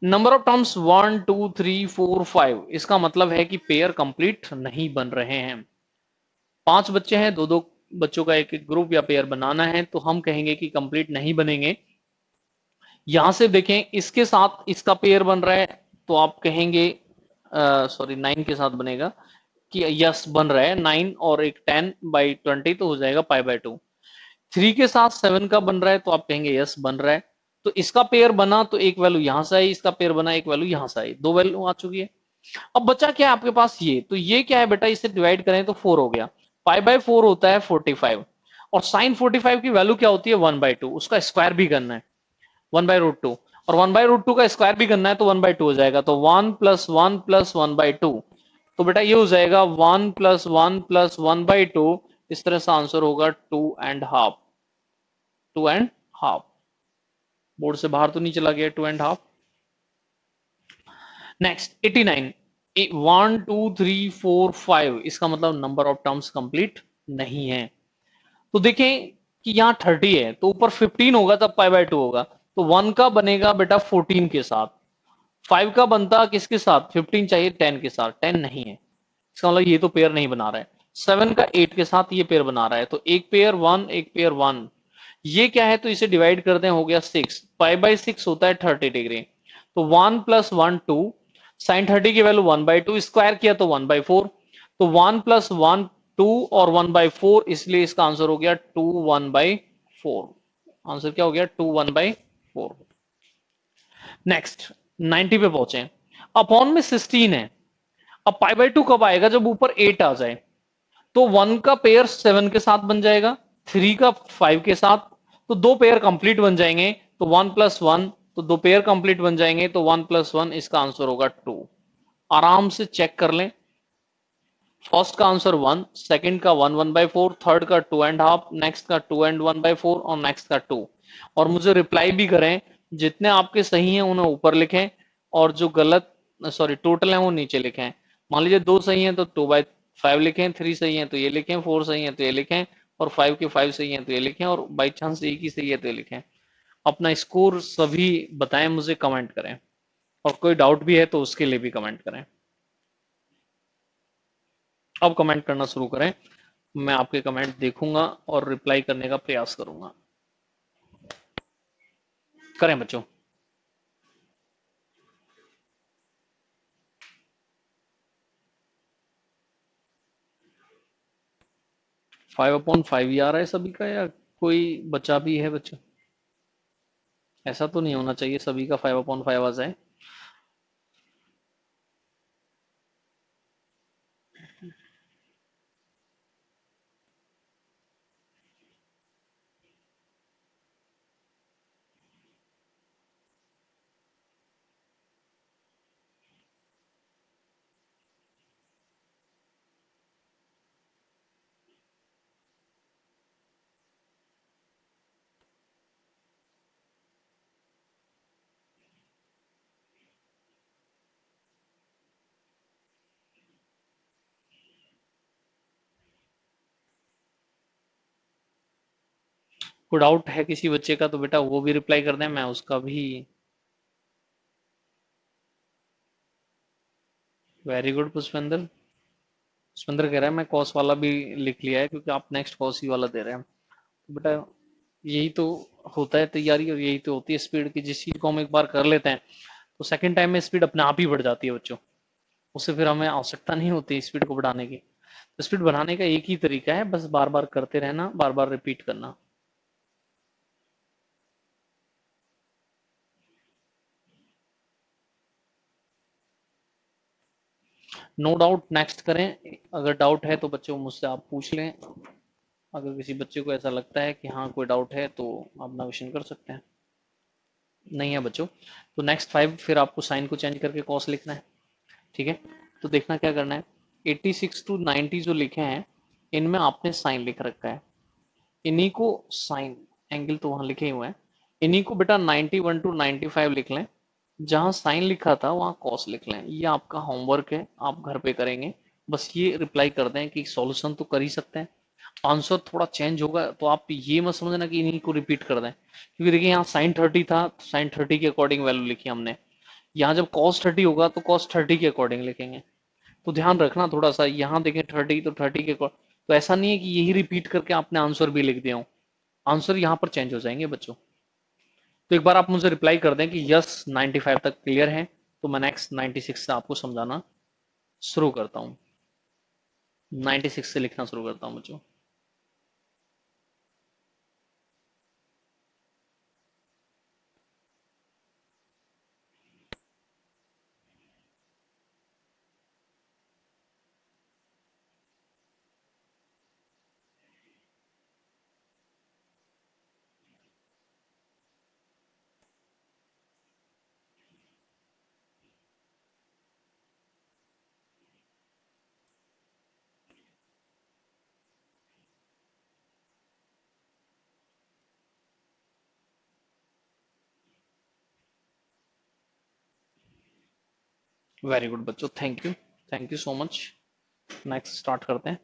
नंबर ऑफ टर्म्स 1 2 3 4 5, इसका मतलब है कि पेयर कंप्लीट नहीं बन रहे हैं। 5 बच्चे हैं, दो दो बच्चों का एक एक ग्रुप या पेयर बनाना है, तो हम कहेंगे कि कंप्लीट नहीं बनेंगे। यहां से देखें, इसके साथ इसका पेयर बन रहा है, तो आप कहेंगे सॉरी 9 के साथ बनेगा कि यस बन रहा है 9, और एक 10/20 तो हो जाएगा π/2। 3 के साथ 7 का बन रहा है, तो आप कहेंगे यस बन रहा है। तो इसका पेयर बना तो एक वैल्यू यहां से आई, इसका पेयर बना एक वैल्यू यहां से आई, दो वैल्यू आ चुकी है। अब बचा क्या है आपके पास, ये तो ये क्या है बेटा, इसे डिवाइड करें तो 4 हो गया। π/4 होता है 45, और साइन 45 की वैल्यू क्या होती है 1/2, उसका स्क्वायर भी करना है 1/√2, और 1/√2 का स्क्वायर भी करना है तो 1/2 हो जाएगा, तो 1 + 1 + 1/2, तो बेटा ये हो जाएगा 1 + 1 + 1/2। इस तरह से आंसर होगा 2.5, 2.5। बोर्ड से बाहर तो नहीं चला गया 2.5। नेक्स्ट 89, 1 2 3 4 5, इसका मतलब नंबर ऑफ टर्म्स कंप्लीट नहीं है। तो देखें कि यहाँ 30 है, तो ऊपर 15 होगा तब π/2 होगा, तो 1 का बनेगा बेटा 14 के साथ, 5 का बनता किसके साथ, 15 चाहिए 10 के साथ, 10 नहीं है, इसका मतलब ये तो पेयर नहीं बना रहा है। 7 का 8 के साथ ये पेयर बना रहा है, तो एक पेयर 1, एक पेयर 1, ये क्या है, तो इसे डिवाइड करते हैं, हो गया 6, π/6 होता है 30 डिग्री, तो 1 + 1 2, साइन 30 की वैल्यू 1/2, स्क्वायर किया तो 1/4, तो 1 + 1 2 और 1/4, इसलिए इसका आंसर हो गया 2 1/4। आंसर क्या हो गया 2 1/4। नेक्स्ट 90 पे पहुंचे, अपॉन में 16 है। अब π/2 कब आएगा, जब ऊपर 8 आ जाए, तो 1 का पेयर 7 के साथ बन जाएगा, 3 का 5 के साथ, तो दो पेयर कंप्लीट बन जाएंगे, तो 1 + 1, तो दो पेयर कंप्लीट बन जाएंगे, तो 1 + 1, इसका आंसर होगा 2। आराम से चेक कर लें, फर्स्ट का आंसर 1, सेकंड का 1 1/4, थर्ड का 2.5, नेक्स्ट का 2 and 1/4, और नेक्स्ट का 2। और मुझे रिप्लाई भी करें, जितने आपके सही हैं उन्हें ऊपर लिखें, और जो गलत सॉरी टोटल है वो नीचे लिखें। मान लीजिए 2 सही हैं तो 2/5 लिखें, 3 सही हैं तो ये लिखें, 4 सही हैं तो ये लिखें, और 5 के 5 सही हैं तो ये लिखें, और बाई चांस एक ही सही है तो ये लिखें। अपना स्कोर सभी बताएं, मुझे कमेंट करें, और कोई डाउट भी है तो उसके लिए भी कमेंट करें। अब कमेंट करना शुरू करें, मैं आपके कमेंट देखूंगा और रिप्लाई करने का प्रयास करूंगा। करें बच्चों। 5/5 ही आ रहा है सभी का, या कोई बचा भी है बच्चा, ऐसा तो नहीं होना चाहिए सभी का 5/5 आ जाए। कोई डाउट है किसी बच्चे का तो बेटा वो भी रिप्लाई कर दें, मैं उसका भी। Very good Pushpendra. पुष्पेंद्र कह रहा है मैं कॉस वाला भी लिख लिया है, क्योंकि आप नेक्स्ट कॉस ही वाला दे रहे हैं, तो बेटा यही तो होता है तैयारी, और यही तो होती है स्पीड की, जिस चीज को हम एक बार कर लेते हैं तो सेकंड टाइम में स्पीड अपने आप ही बढ़ जाती है बच्चों, उससे फिर हमें आवश्यकता नहीं होती स्पीड को बढ़ाने की। तो स्पीड बढ़ाने का एक ही तरीका है, बस बार बार करते रहना, बार बार रिपीट करना। नो डाउट नेक्स्ट करें। अगर डाउट है तो बच्चों मुझसे आप पूछ लें। अगर किसी बच्चे को ऐसा लगता है कि हाँ कोई डाउट है तो आप अपना क्वेश्चन कर सकते हैं। नहीं है बच्चों, तो नेक्स्ट 5 फिर आपको साइन को चेंज करके कॉस लिखना है। ठीक है, तो देखना क्या करना है। 86 टू 90 जो लिखे हैं इनमें आपने साइन लिख रखा है, इन्हीं को साइन, एंगल तो वहां लिखे हुए हैं, इन्हीं को बेटा 91 टू 95 लिख लें। जहां साइन लिखा था वहां कॉस लिख लें। ये आपका होमवर्क है, आप घर पे करेंगे। बस ये रिप्लाई कर दें कि सॉल्यूशन तो कर ही सकते हैं, आंसर थोड़ा चेंज होगा तो आप ये मत समझना कि इन्हीं को रिपीट कर दें, क्योंकि देखिए यहाँ साइन 30 था तो साइन 30 के अकॉर्डिंग वैल्यू लिखी हमने। यहाँ जब कॉस 30 होगा तो कॉस 30 के अकॉर्डिंग लिखेंगे। तो ध्यान रखना थोड़ा सा, यहाँ देखें 30 तो 30 के तो ऐसा नहीं है कि यही रिपीट करके आपने आंसर भी लिख दिया हो, आंसर यहाँ पर चेंज हो जाएंगे बच्चों। तो एक बार आप मुझे रिप्लाई कर दें कि यस 95 तक क्लियर है, तो मैं नेक्स्ट 96 से आपको समझाना शुरू करता हूँ। 96 से लिखना शुरू करता हूँ बच्चों। वेरी गुड बच्चों, thank you so much. Next start करते हैं।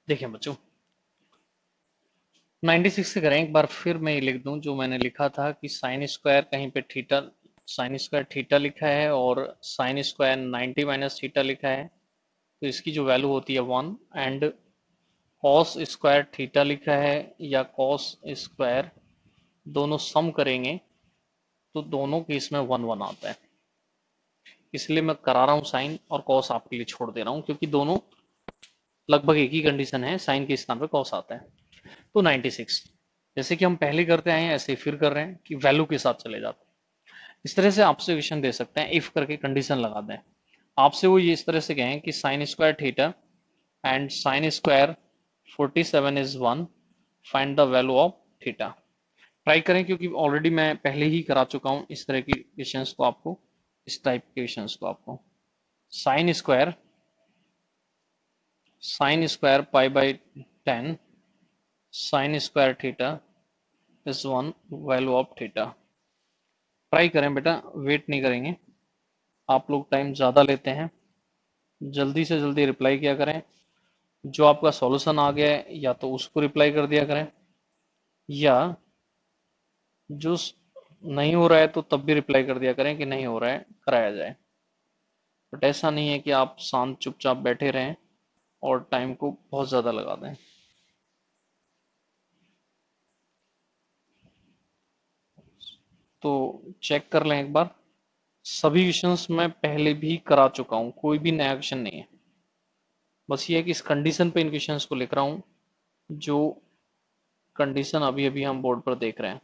देखिए बच्चों, 96 से करें एक बार फिर मैं ये लिख दूं जो मैंने लिखा था कि साइन स्क्वायर कहीं पे थीटा, साइन स्क्वायर थीटा लिखा है और साइन स्क्वायर 90 माइनस थीटा लिखा है, तो इसकी जो वैल्यू होती है 1। एंड कॉस स्क्वायर थीटा लिखा है या कॉस स्क्वायर, दोनों सम करेंगे तो दोनों केस में 1 1 आता है। इसलिए मैं करा रहा हूँ साइन और कॉस आपके लिए छोड़ दे रहा हूँ, क्योंकि दोनों लगभग एक ही कंडीशन है, साइन के स्थान पे कॉस आता है। तो 96 जैसे कि हम पहले करते आए हैं ऐसे ही फिर कर रहे हैं कि वैल्यू के साथ चले जाते हैं। इस तरह से आपसे क्वेश्चन दे सकते हैं, इफ करके कंडीशन लगा दें। आपसे वो ये इस तरह से कहें कि sine square theta and sine square 47 is 1, find the value of theta. Try करें, क्योंकि ऑलरेडी मैं पहले ही करा चुका हूं इस तरह की क्वेश्चंस को आपको, इस टाइप के क्वेश्चंस को आपको। Sine square pi by 10 sign square theta is 1, value of theta. Try करें बेटा, वेट नहीं करेंगे, आप लोग टाइम ज़्यादा लेते हैं, जल्दी से जल्दी रिप्लाई किया करें। जो आपका सॉल्यूशन आ गया है या तो उसको रिप्लाई कर दिया करें, या जो नहीं हो रहा है तो तब भी रिप्लाई कर दिया करें कि नहीं हो रहा है, कराया जाए। बट ऐसा नहीं है कि आप शांत चुपचाप बैठे रहें और टाइम को बहुत ज़्यादा लगा दें। तो चेक कर लें एक बार, सभी क्वेश्चंस मैं पहले भी करा चुका हूँ, कोई भी नया क्वेश्चन नहीं है। बस ये है कि इस कंडीशन पे इन क्वेश्चंस को लिख रहा हूँ जो कंडीशन अभी अभी हम बोर्ड पर देख रहे हैं।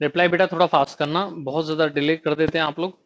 रिप्लाई बेटा थोड़ा फास्ट करना, बहुत ज्यादा डिले कर देते हैं आप लोग।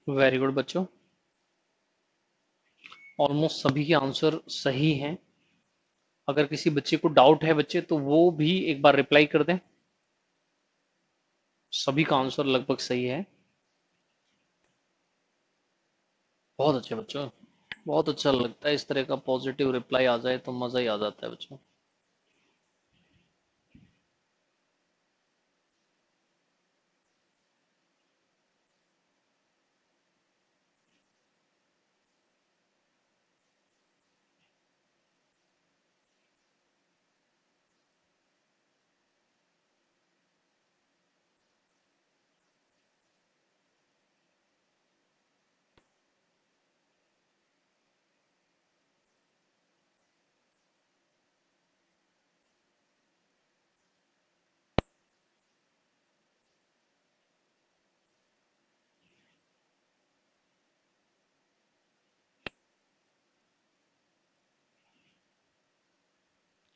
वेरी गुड बच्चों, ऑलमोस्ट सभी के आंसर सही हैं। अगर किसी बच्चे को डाउट है बच्चे, तो वो भी एक बार रिप्लाई कर दें। सभी का आंसर लगभग सही है। बहुत अच्छे बच्चों, बहुत अच्छा लगता है इस तरह का पॉजिटिव रिप्लाई आ जाए तो मजा ही आ जाता है बच्चों।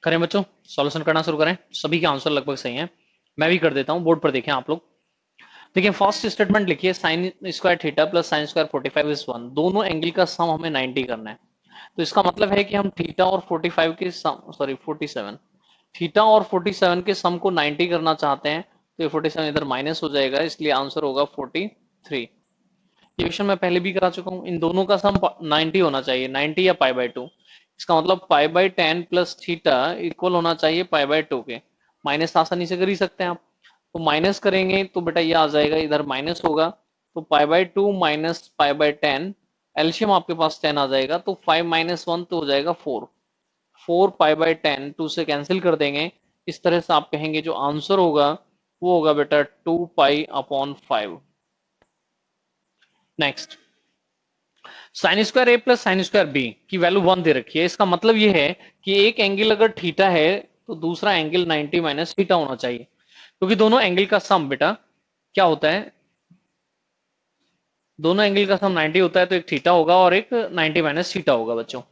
करें बच्चों, सॉल्यूशन करना शुरू करें। सभी के आंसर लगभग सही हैं। मैं भी कर देता हूं, बोर्ड पर देखें आप लोग। देखिए फर्स्ट स्टेटमेंट लिखिए, sign square theta plus sine square 45 is 1। दोनों एंगल का सम हमें 90 करना है। तो इसका मतलब है कि हम थीटा और 45 के सम, सॉरी 47, थीटा और 47 के सम को 90 करना चाहते हैं। तो ये 47 इधर माइनस हो जाएगा, इसलिए आंसर होगा 43। ये क्वेश्चन मैं पहले भी करा चुका हूँ। इन दोनों का सम 90 होना चाहिए, 90 या पाई बाय 2। इसका मतलब pi by 10 plus theta equal होना चाहिए पाई बाय 2 के। माइनस आसानी से कर ही सकते हैं आप। तो माइनस करेंगे तो बेटा ये आ जाएगा, इधर माइनस होगा, तो pi by 2 minus pi by 10, एल्शियम आपके पास 10 आ जाएगा, तो 5 माइनस 1 तो हो जाएगा 4। 4 पाई बाय 10 2 से कैंसिल कर देंगे। इस तरह से आप कहेंगे जो आंसर होगा वो होगा बेटा 2 pi upon 5। Next, sine square A plus sine square B की वैल्यू 1 दे रखी है। इसका मतलब ये है कि एक एंगल अगर थीटा है तो दूसरा एंगल 90 माइनस थीटा होना चाहिए, क्योंकि दोनों एंगल का सम बेटा क्या होता है, दोनों एंगल का सम 90 होता है, तो एक थीटा होगा और एक 90 माइनस थीटा होगा बच्चों।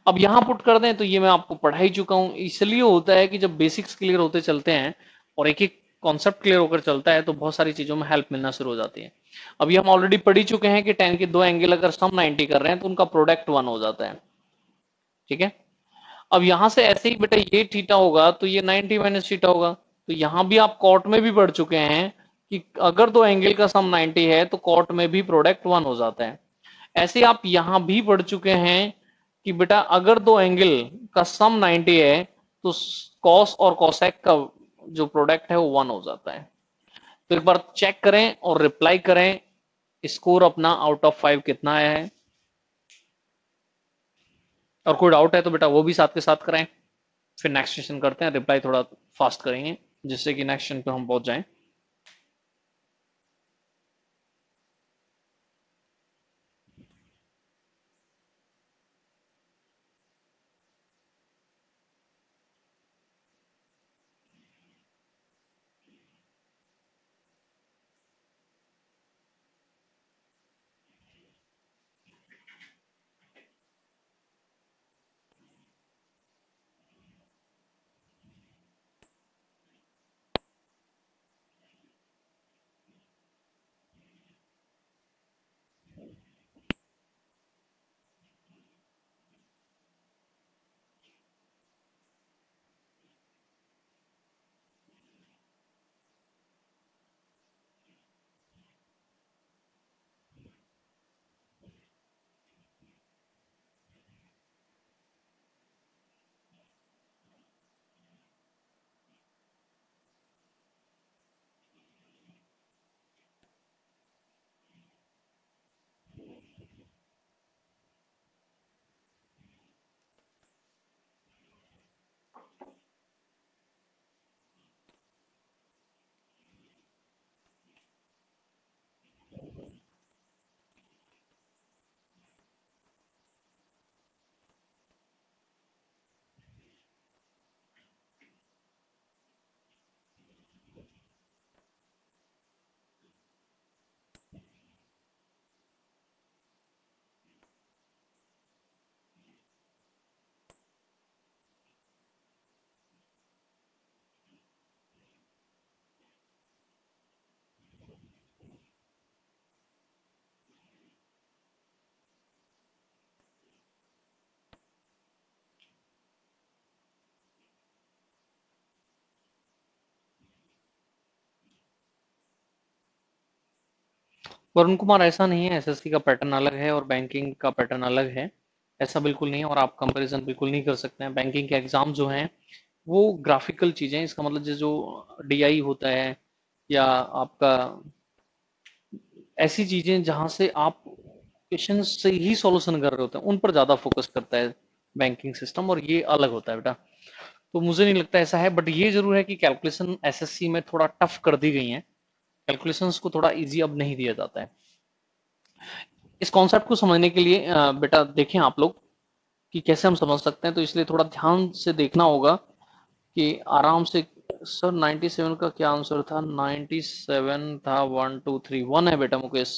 अब यहां पुट कर दें तो ये मैं आपको पढ़ा ही चुका हूं। इसलिए होता है कि जब बेसिक्स क्लियर होते चलते हैं और एक एक कॉन्सेप्ट क्लियर होकर चलता है तो बहुत सारी चीजों में हेल्प मिलना शुरू हो जाती है। अभी हम ऑलरेडी पढ़ ही चुके हैं कि tan के दो एंगल अगर सम 90 कर रहे हैं तो उनका प्रोडक्ट 1 हो जाता है। ठीक है। अब यहां से ऐसे ही बेटा ये थीटा होगा तो ये 90 माइनस थीटा होगा, तो यहां भी आप कॉट में भी पढ़ चुके हैं कि अगर दो एंगल का सम 90 है तो कॉट में भी प्रोडक्ट 1 हो जाता है। ऐसे आप यहां भी पढ़ चुके हैं कि बेटा अगर दो एंगल का सम 90 है तो कॉस और कॉसेक का जो प्रोडक्ट है वो 1 हो जाता है। तो एक बार चेक करें और रिप्लाई करें, स्कोर अपना आउट ऑफ 5 कितना आया है। और कोई डाउट है तो बेटा वो भी साथ के साथ कराएं, फिर नेक्स्ट सेशन करते हैं, रिप्लाई थोड़ा फास्ट करेंगे जिससे कि नेक्स्ट सेशन पे हम पहुंच जाएं। वरुण कुमार, ऐसा नहीं है, एसएससी का पैटर्न अलग है और बैंकिंग का पैटर्न अलग है। ऐसा बिल्कुल नहीं है और आप कंपैरिजन बिल्कुल नहीं कर सकते हैं। बैंकिंग के एग्जाम जो हैं वो ग्राफिकल चीजें, इसका मतलब जो डीआई होता है या आपका ऐसी चीजें जहां से आप क्वेश्चन से ही सॉल्यूशन कर रहे होते हैं उन पर ज्यादा फोकस करता है बैंकिंग सिस्टम, और ये अलग होता है बेटा। तो मुझे नहीं लगता ऐसा है, बट ये जरूर है कि कैलकुलेशन एसएससी में थोड़ा टफ कर दी गई है, कैलकुलेशंस को थोड़ा इजी अब नहीं दिया जाता है। इस कॉन्सेप्ट को समझने के लिए बेटा देखें आप लोग कि कैसे हम समझ सकते हैं, तो इसलिए थोड़ा ध्यान से देखना होगा कि आराम से। सर 97 का क्या आंसर था? 97 था 1 2 3 1 है बेटा मुकेश।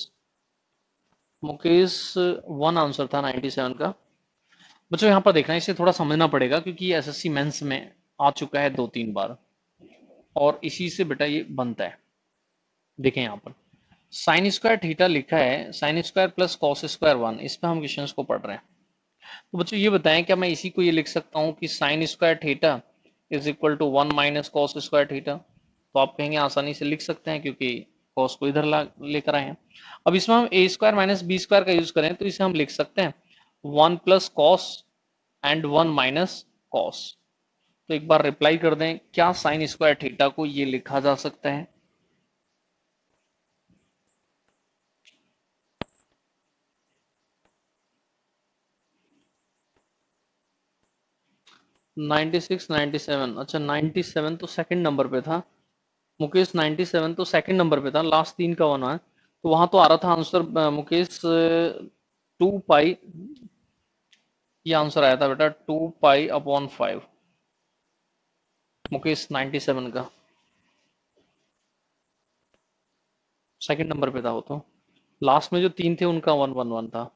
मुकेश 1 आंसर था 97 का। बच्चों यहाँ पर देखना, इसे थोड़ा समझना पड़ेगा क्योंकि ये एसएससी मेंस में आ चुका है 2-3 बार और इसी से बेटा ये बनता है। देखें यहाँ पर साइन स्क्वायर थीटा लिखा है, sine square plus cos square 1, इस पे हम क्वेश्चंस को पढ़ रहे हैं। तो बच्चों ये बताएं, क्या मैं इसी को ये लिख सकता हूँ कि sine square theta is equal to 1 minus cos square theta? तो आप कहेंगे आसानी से लिख सकते हैं क्योंकि कॉस को इधर लेकर आए हैं। अब इसमें हम ए स्क्वायर माइनस बी स्क्वायर का यूज करें तो इसे हम लिख सकते हैं 1 plus cos and 1 minus cos. तो एक बार रिप्लाई कर दें, क्या साइन स्क्वायर थीटा को ये लिखा जा सकता है? 96 97, अच्छा 97 तो सेकंड नंबर पे था मुकेश, 97 तो सेकंड नंबर पे था, लास्ट 3 का होना है, तो वहां तो आ रहा था आंसर मुकेश 2 पाई, ये आंसर आया था बेटा 2 पाई अपॉन 5 मुकेश 97 का सेकंड नंबर पे था वो तो, लास्ट में जो 3 थे उनका 1 1 1 था।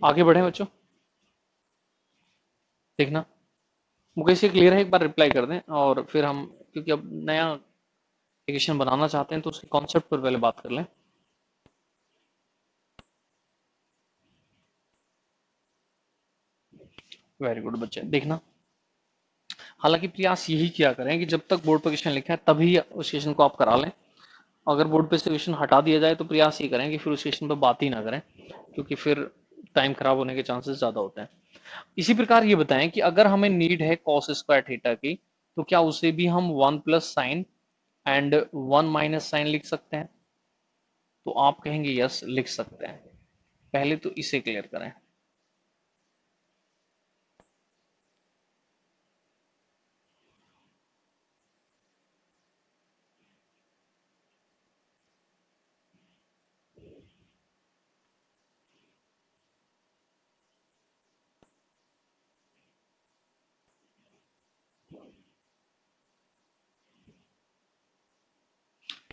आगे बढ़े बच्चों, देखना मुकेश, ये क्लियर है? एक बार रिप्लाई कर दें और फिर हम, क्योंकि अब नया एप्लीकेशन बनाना चाहते हैं तो उसके कॉन्सेप्ट पर पहले बात कर लें। वेरी गुड बच्चे, देखना। हालांकि प्रयास यही किया करें कि जब तक बोर्ड पर क्वेश्चन लिखा है तभी उस क्वेश्चन को आप करा लें। अगर बोर्ड पे से क्वेश्चन हटा दिया जाए तो प्रयास ये करें कि फिर उस क्वेश्चन पर बात ही ना करें, क्योंकि फिर टाइम खराब होने के चांसेस ज्यादा होते हैं। इसी प्रकार ये बताएं कि अगर हमें नीड है कॉस स्क्वायर थीटा की, तो क्या उसे भी हम 1 + साइन एंड 1 - साइन लिख सकते हैं? तो आप कहेंगे यस, लिख सकते हैं। पहले तो इसे क्लियर करें।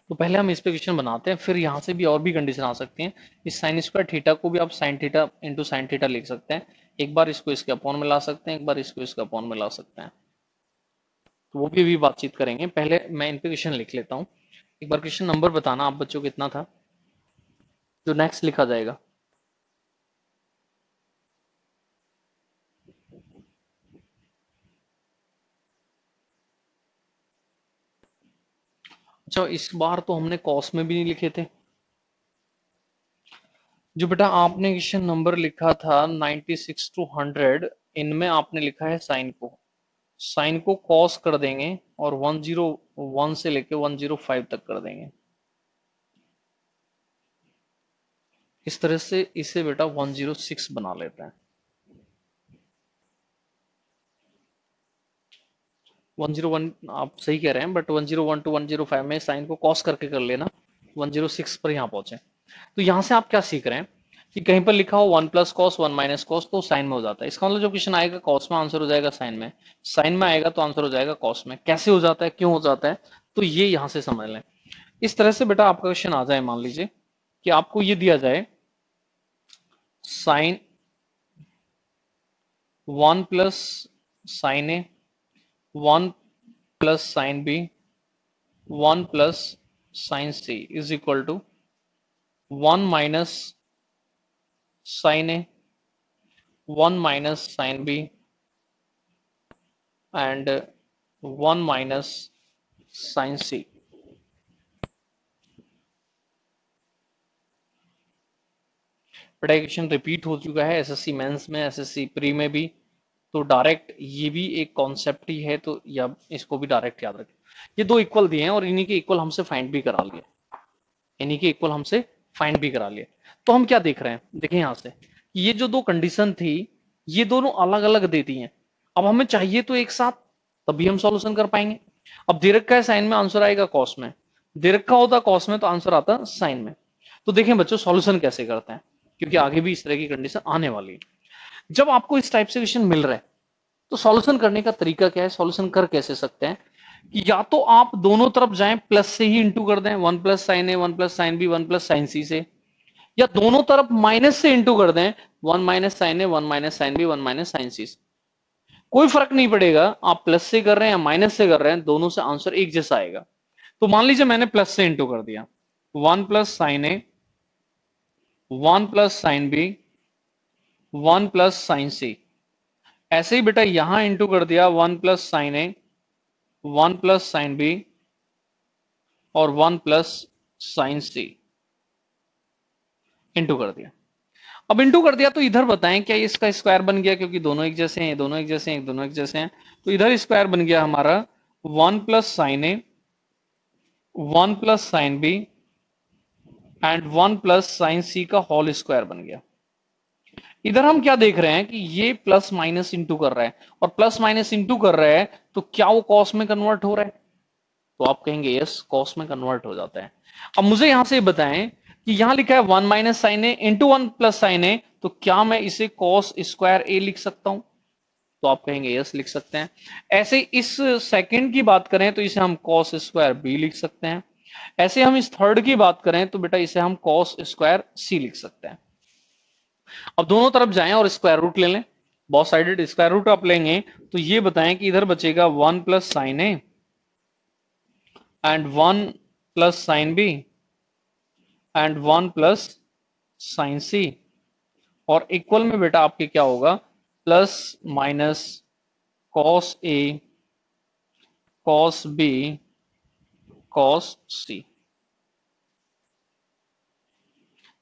तो पहले हम इस पे क्वेश्चन बनाते हैं, फिर यहाँ से भी और भी कंडीशन आ सकती हैं। इस साइन स्क्वायर थीटा को भी आप sign theta into sine theta लिख सकते हैं। एक बार इसको इसके अपॉन में ला सकते हैं, एक बार इसको इसके अपॉन में ला सकते हैं। तो वो भी अभी बातचीत करेंगे। पहले मैं इन पे क्वेश्चन लिख लेता हूँ। एक बार क्वेश्चन नंबर बताना आप बच्चों कितना था जो नेक्स्ट लिखा जाएगा। अच्छा, इस बार तो हमने कॉस में भी नहीं लिखे थे। जो बेटा आपने क्वेश्चन नंबर लिखा था 96 to 100, इनमें आपने लिखा है साइन को। साइन को कॉस कर देंगे और 101 से लेके 105 तक कर देंगे। इस तरह से इसे बेटा 106 बना लेते हैं। 101 आप सही कह रहे हैं, बट 101 to 105 में साइन को कॉस करके कर लेना, 106 पर यहाँ पहुंचे। तो यहां से आप क्या सीख रहे हैं कि कहीं पर लिखा हो 1 + कॉस 1 - कॉस तो साइन में हो जाता है। इसका मतलब जो क्वेश्चन आएगा कॉस में आंसर हो जाएगा साइन में, साइन में आएगा तो आंसर हो जाएगा कॉस में। कैसे हो जाता है, क्यों हो जाता है, तो ये यहां से समझ लें। इस तरह से बेटा आपका क्वेश्चन आ जाए, मान लीजिए कि आपको ये दिया जाए sine 1 + sine A, 1 + sine B, 1 + sine C is equal to 1 - sine A, 1 - sine B and 1 - sine C. Prediction repeat हो चुका है एसएससी मेंस में, एसएससी प्री में भी। तो डायरेक्ट ये भी एक कॉन्सेप्ट ही है, तो या इसको भी डायरेक्ट याद रखें। ये दो इक्वल दिए हैं और इन्हीं के इक्वल हमसे फाइंड भी करा लिए, इन्हीं के इक्वल हमसे फाइंड भी करा लिए। तो हम क्या देख रहे हैं, देखें यहां से, ये जो दो कंडीशन थी ये दोनों अलग अलग देती हैं। अब हमें चाहिए तो एक साथ, तभी हम सॉल्यूशन कर पाएंगे। अब दे रखा है साइन में, आंसर आएगा कॉस में। दे रखा होता कॉस में तो आंसर आता साइन में। तो देखें बच्चों सॉल्यूशन कैसे करते हैं, क्योंकि आगे भी इस तरह की कंडीशन आने वाली है। जब आपको इस टाइप से क्वेश्चन मिल रहा है तो सॉल्यूशन करने का तरीका क्या है, सॉल्यूशन कर कैसे सकते हैं कि या तो आप दोनों तरफ जाएं, प्लस से ही इंटू कर दें, 1 + sine A 1 + sine B 1 + sine सी से, या दोनों तरफ माइनस से इंटू कर दें, 1 - sine A 1 - sine B 1 - sine सी से। कोई फर्क नहीं पड़ेगा आप प्लस से कर रहे हैं या माइनस से कर रहे हैं, दोनों से आंसर एक जैसा आएगा। तो मान लीजिए मैंने प्लस से इंटू कर दिया, 1 + sine A 1 + sine B 1 + sine सी। ऐसे ही बेटा यहां इंटू कर दिया, 1 + साइन ए 1 + साइन बी और 1 + साइन सी, इंटू कर दिया। अब इंटू कर दिया तो इधर बताएं क्या इसका स्क्वायर बन गया, क्योंकि दोनों एक जैसे हैं, दोनों एक जैसे हैं, दोनों एक जैसे हैं। तो इधर स्क्वायर बन गया हमारा 1 + sine A 1 + sine B and 1 + sine C का होल स्क्वायर बन गया। इधर हम क्या देख रहे हैं कि ये प्लस माइनस इंटू कर रहा है, और प्लस माइनस इंटू कर रहा है तो क्या वो कॉस में कन्वर्ट हो रहा है? तो आप कहेंगे यस, कॉस में कन्वर्ट हो जाता है। अब मुझे यहां से बताएं कि यहां लिखा है 1 - साइन ए इंटू 1 + साइन ए, तो क्या मैं इसे कॉस स्क्वायर ए लिख सकता हूं? तो आप कहेंगे यस, लिख सकते हैं। ऐसे इस सेकंड की बात करें तो इसे हम कॉस स्क्वायर बी लिख सकते हैं। ऐसे हम इस थर्ड की बात करें तो बेटा इसे हम कॉस स्क्वायर सी लिख सकते हैं। अब दोनों तरफ जाएं और स्क्वायर रूट ले लें, बहुत साइडेड स्क्वायर रूट आप लेंगे तो ये बताएं कि इधर बचेगा 1 + sin A and 1 + sin B and 1 + sin C, और इक्वल में बेटा आपके क्या होगा, plus minus cos A cos B cos C।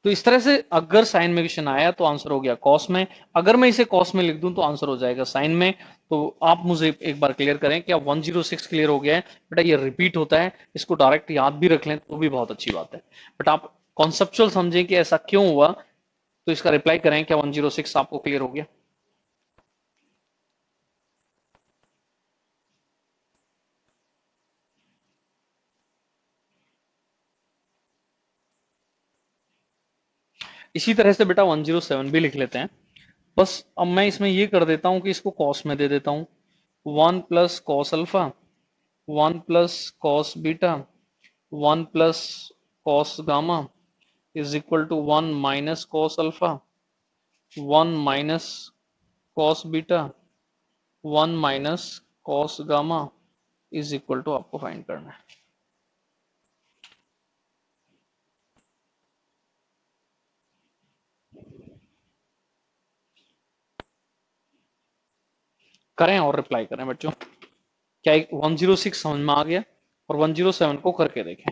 तो इस तरह से अगर साइन में क्वेश्चन आया तो आंसर हो गया कॉस में, अगर मैं इसे कॉस में लिख दूं तो आंसर हो जाएगा साइन में। तो आप मुझे एक बार क्लियर करें, क्या 106 क्लियर हो गया है? बेटा ये रिपीट होता है, इसको डायरेक्ट याद भी रख लें तो भी बहुत अच्छी बात है, बट आप कॉन्सेप्चुअल समझें कि ऐसा क्यों हुआ, तो इसका रिप्लाई करें, क्या 106 आपको क्लियर हो गया? इसी तरह से बेटा 107 भी लिख लेते हैं। बस अब मैं इसमें ये कर देता हूं कि इसको कॉस में दे देता हूं, 1 + cos α 1 + cos β 1 + cos γ is equal to 1 - cos α 1 - cos β 1 - cos γ is equal to, आपको फाइंड करना है। करें और रिप्लाई करें बच्चों। क्या एक 106 समझ में आ गया? और 107 को करके देखें।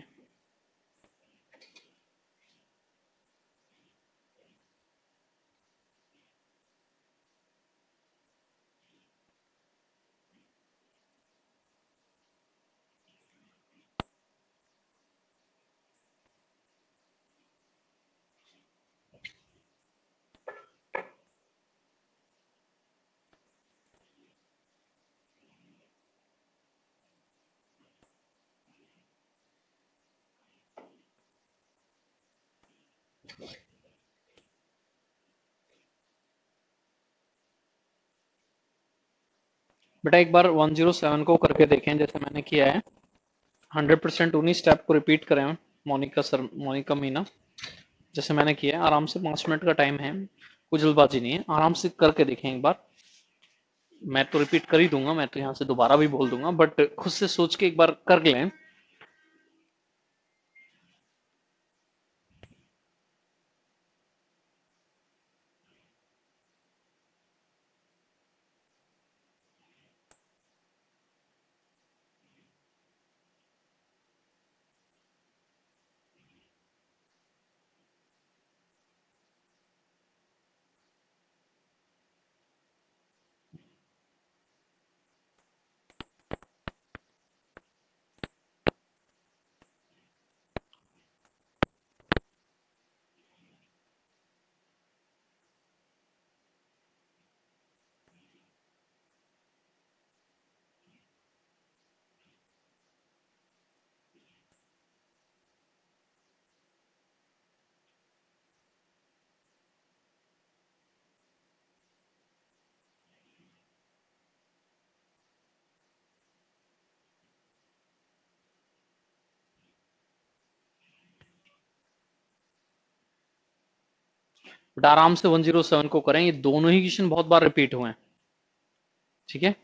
बेटा एक बार 107 को करके देखें जैसे मैंने किया है, 100% उन्हीं स्टेप को रिपीट करें। मोनिका सर, मोनिका मीना, जैसे मैंने किया है, आराम से 5 मिनट का टाइम है, कोई जल्दबाजी नहीं है, आराम से करके देखें एक बार। मैं तो रिपीट कर ही दूंगा, मैं तो यहाँ से दोबारा भी बोल दूंगा, बट खुद से सोच के एक बार कर लें। बट आराम से 107 को करें, ये दोनों ही क्वेश्चन बहुत बार रिपीट हुए हैं, ठीक है।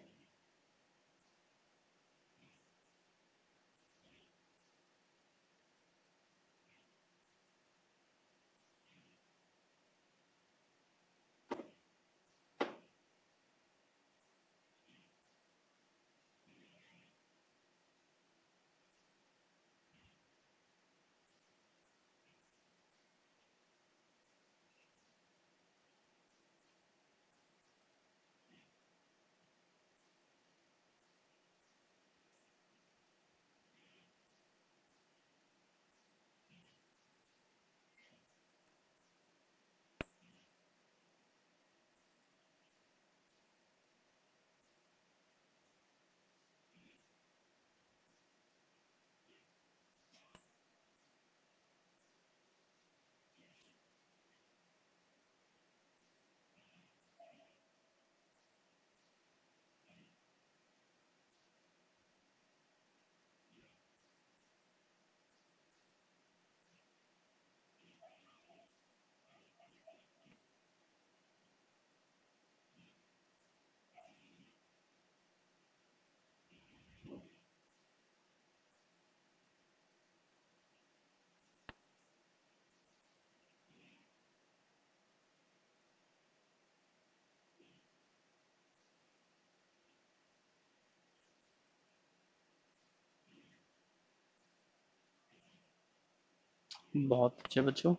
बहुत अच्छे बच्चों।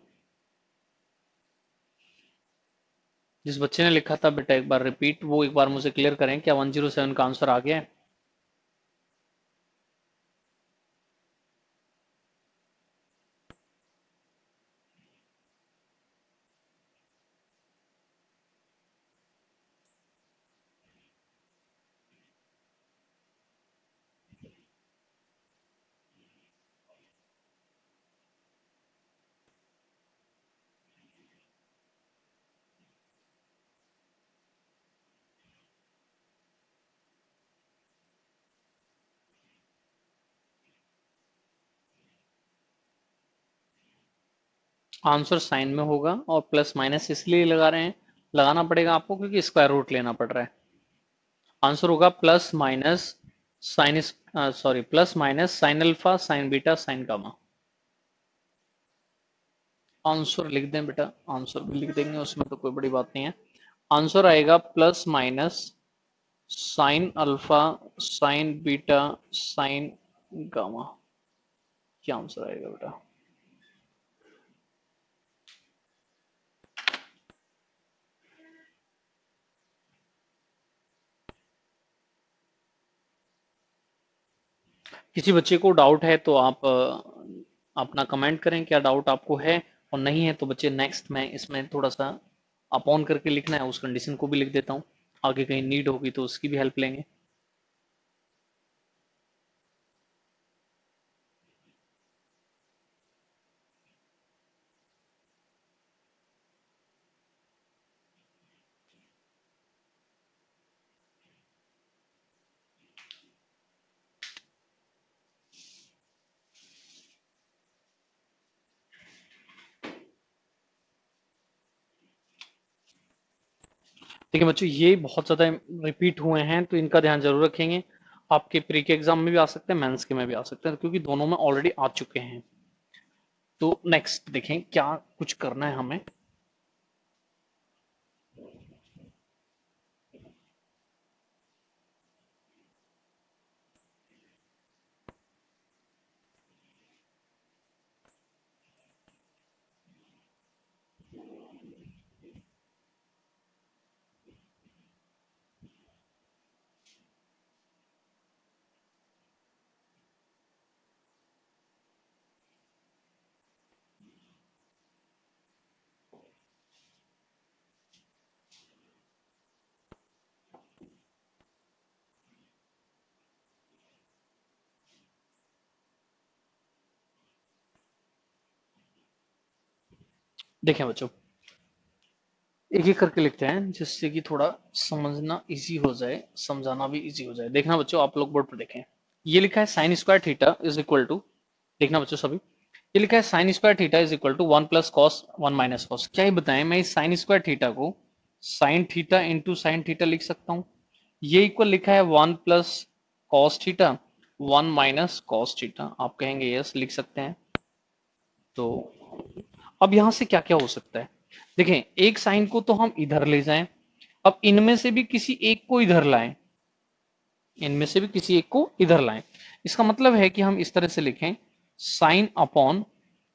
जिस बच्चे ने लिखा था बेटा एक बार रिपीट, वो एक बार मुझे क्लियर करें, क्या 107 का आंसर आ गया है? आंसर साइन में होगा, और प्लस माइनस इसलिए लगा रहे हैं, लगाना पड़ेगा आपको क्योंकि स्क्वायर रूट लेना पड़ रहा है। आंसर होगा plus minus sine, sorry, plus minus sine alpha sine beta sine gamma. Answer लिख दें बेटा, आंसर भी लिख देंगे, उसमें तो कोई बड़ी बात नहीं है। आंसर आएगा plus minus sine alpha sine beta sine gamma. क्या आंसर आएगा बेटा? किसी बच्चे को डाउट है तो आप अपना कमेंट करें, क्या डाउट आपको है, और नहीं है तो बच्चे नेक्स्ट में इसमें थोड़ा सा अप ऑन करके लिखना है, उस कंडीशन को भी लिख देता हूँ, आगे कहीं नीड होगी तो उसकी भी हेल्प लेंगे। देखिए बच्चों, ये बहुत ज्यादा रिपीट हुए हैं तो इनका ध्यान जरूर रखेंगे। आपके प्री के एग्जाम में भी आ सकते हैं, मेंस के में भी आ सकते हैं, क्योंकि दोनों में ऑलरेडी आ चुके हैं। तो नेक्स्ट देखें क्या कुछ करना है हमें। देखें बच्चों, एक एक करके लिखते हैं जिससे कि थोड़ा समझना इजी हो जाए, समझाना भी इजी हो जाए। देखना बच्चों, आप लोग बोर्ड पर देखें, ये लिखा है sine square theta is equal to, देखना बच्चों सभी, ये लिखा है sine square theta is equal to 1 plus cos 1 minus cos. क्या ही बताएं, मैं इस साइन स्क्वायर थीटा को sine theta into sine theta लिख सकता हूँ। ये इक्वल लिखा है 1 plus cos theta 1 minus cos theta, आप कहेंगे यस लिख सकते हैं। तो अब यहां से क्या क्या हो सकता है, देखें, एक साइन को तो हम इधर ले जाएं, अब इनमें से भी किसी एक को इधर लाएं, इनमें से भी किसी एक को इधर लाएं। इसका मतलब है कि हम इस तरह से लिखें, sine upon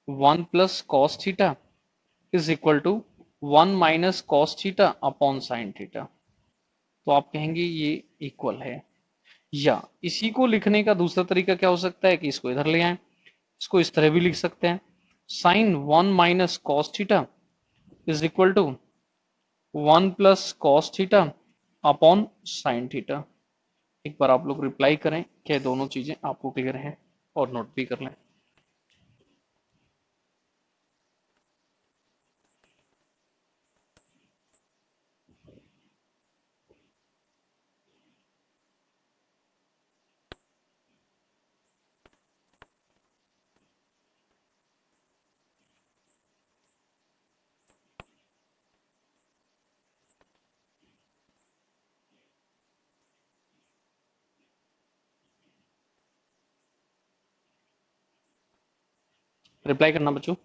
1 plus cos theta is equal to 1 minus cos theta upon sine theta. तो आप कहेंगे ये इक्वल है। या इसी को लिखने का दूसरा तरीका क्या हो सकता है कि इसको इधर ले आए, इसको इस तरह भी लिख सकते हैं, sine 1 minus cos theta is equal to 1 plus cos theta upon sine theta. एक बार आप लोग रिप्लाई करें क्या दोनों चीजें आपको क्लियर हैं, और नोट भी कर लें। रिप्लाई करना बच्चों।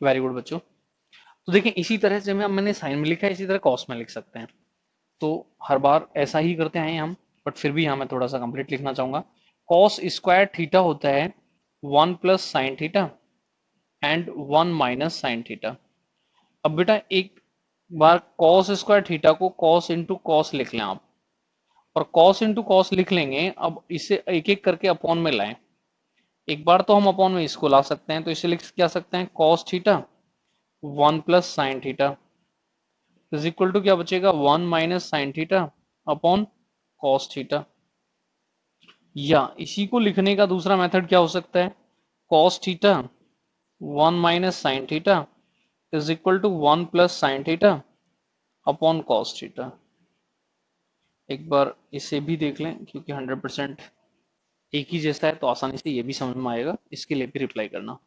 वेरी गुड बच्चों। तो देखिए इसी तरह से मैंने साइन में लिखा है, इसी तरह कॉस में लिख सकते हैं। तो हर बार ऐसा ही करते हैं हम, बट फिर भी यहाँ मैं थोड़ा सा कंप्लीट लिखना चाहूंगा। कॉस स्क्वायर थीटा होता है 1 + sin theta and 1 - sin theta. अब बेटा एक बार कॉस स्क्वायर थीटा को कॉस इंटू कॉस लिख लें आप, और कॉस इंटू कॉस लिख लेंगे। अब इसे एक एक करके अपॉन में लाएं। एक बार तो हम अपॉन में इसको ला सकते हैं, तो इसे लिख क्या सकते हैं, cos theta 1 + sin theta is equal to क्या बचेगा, 1 - sin theta upon cos theta. या इसी को लिखने का दूसरा मेथड क्या हो सकता है, cos theta 1 - sin theta is equal to 1 + sin theta upon cos theta. एक बार इसे भी देख लें, क्योंकि 100% एक ही जैसा है तो आसानी से ये भी समझ में आएगा, इसके लिए भी रिप्लाई करना।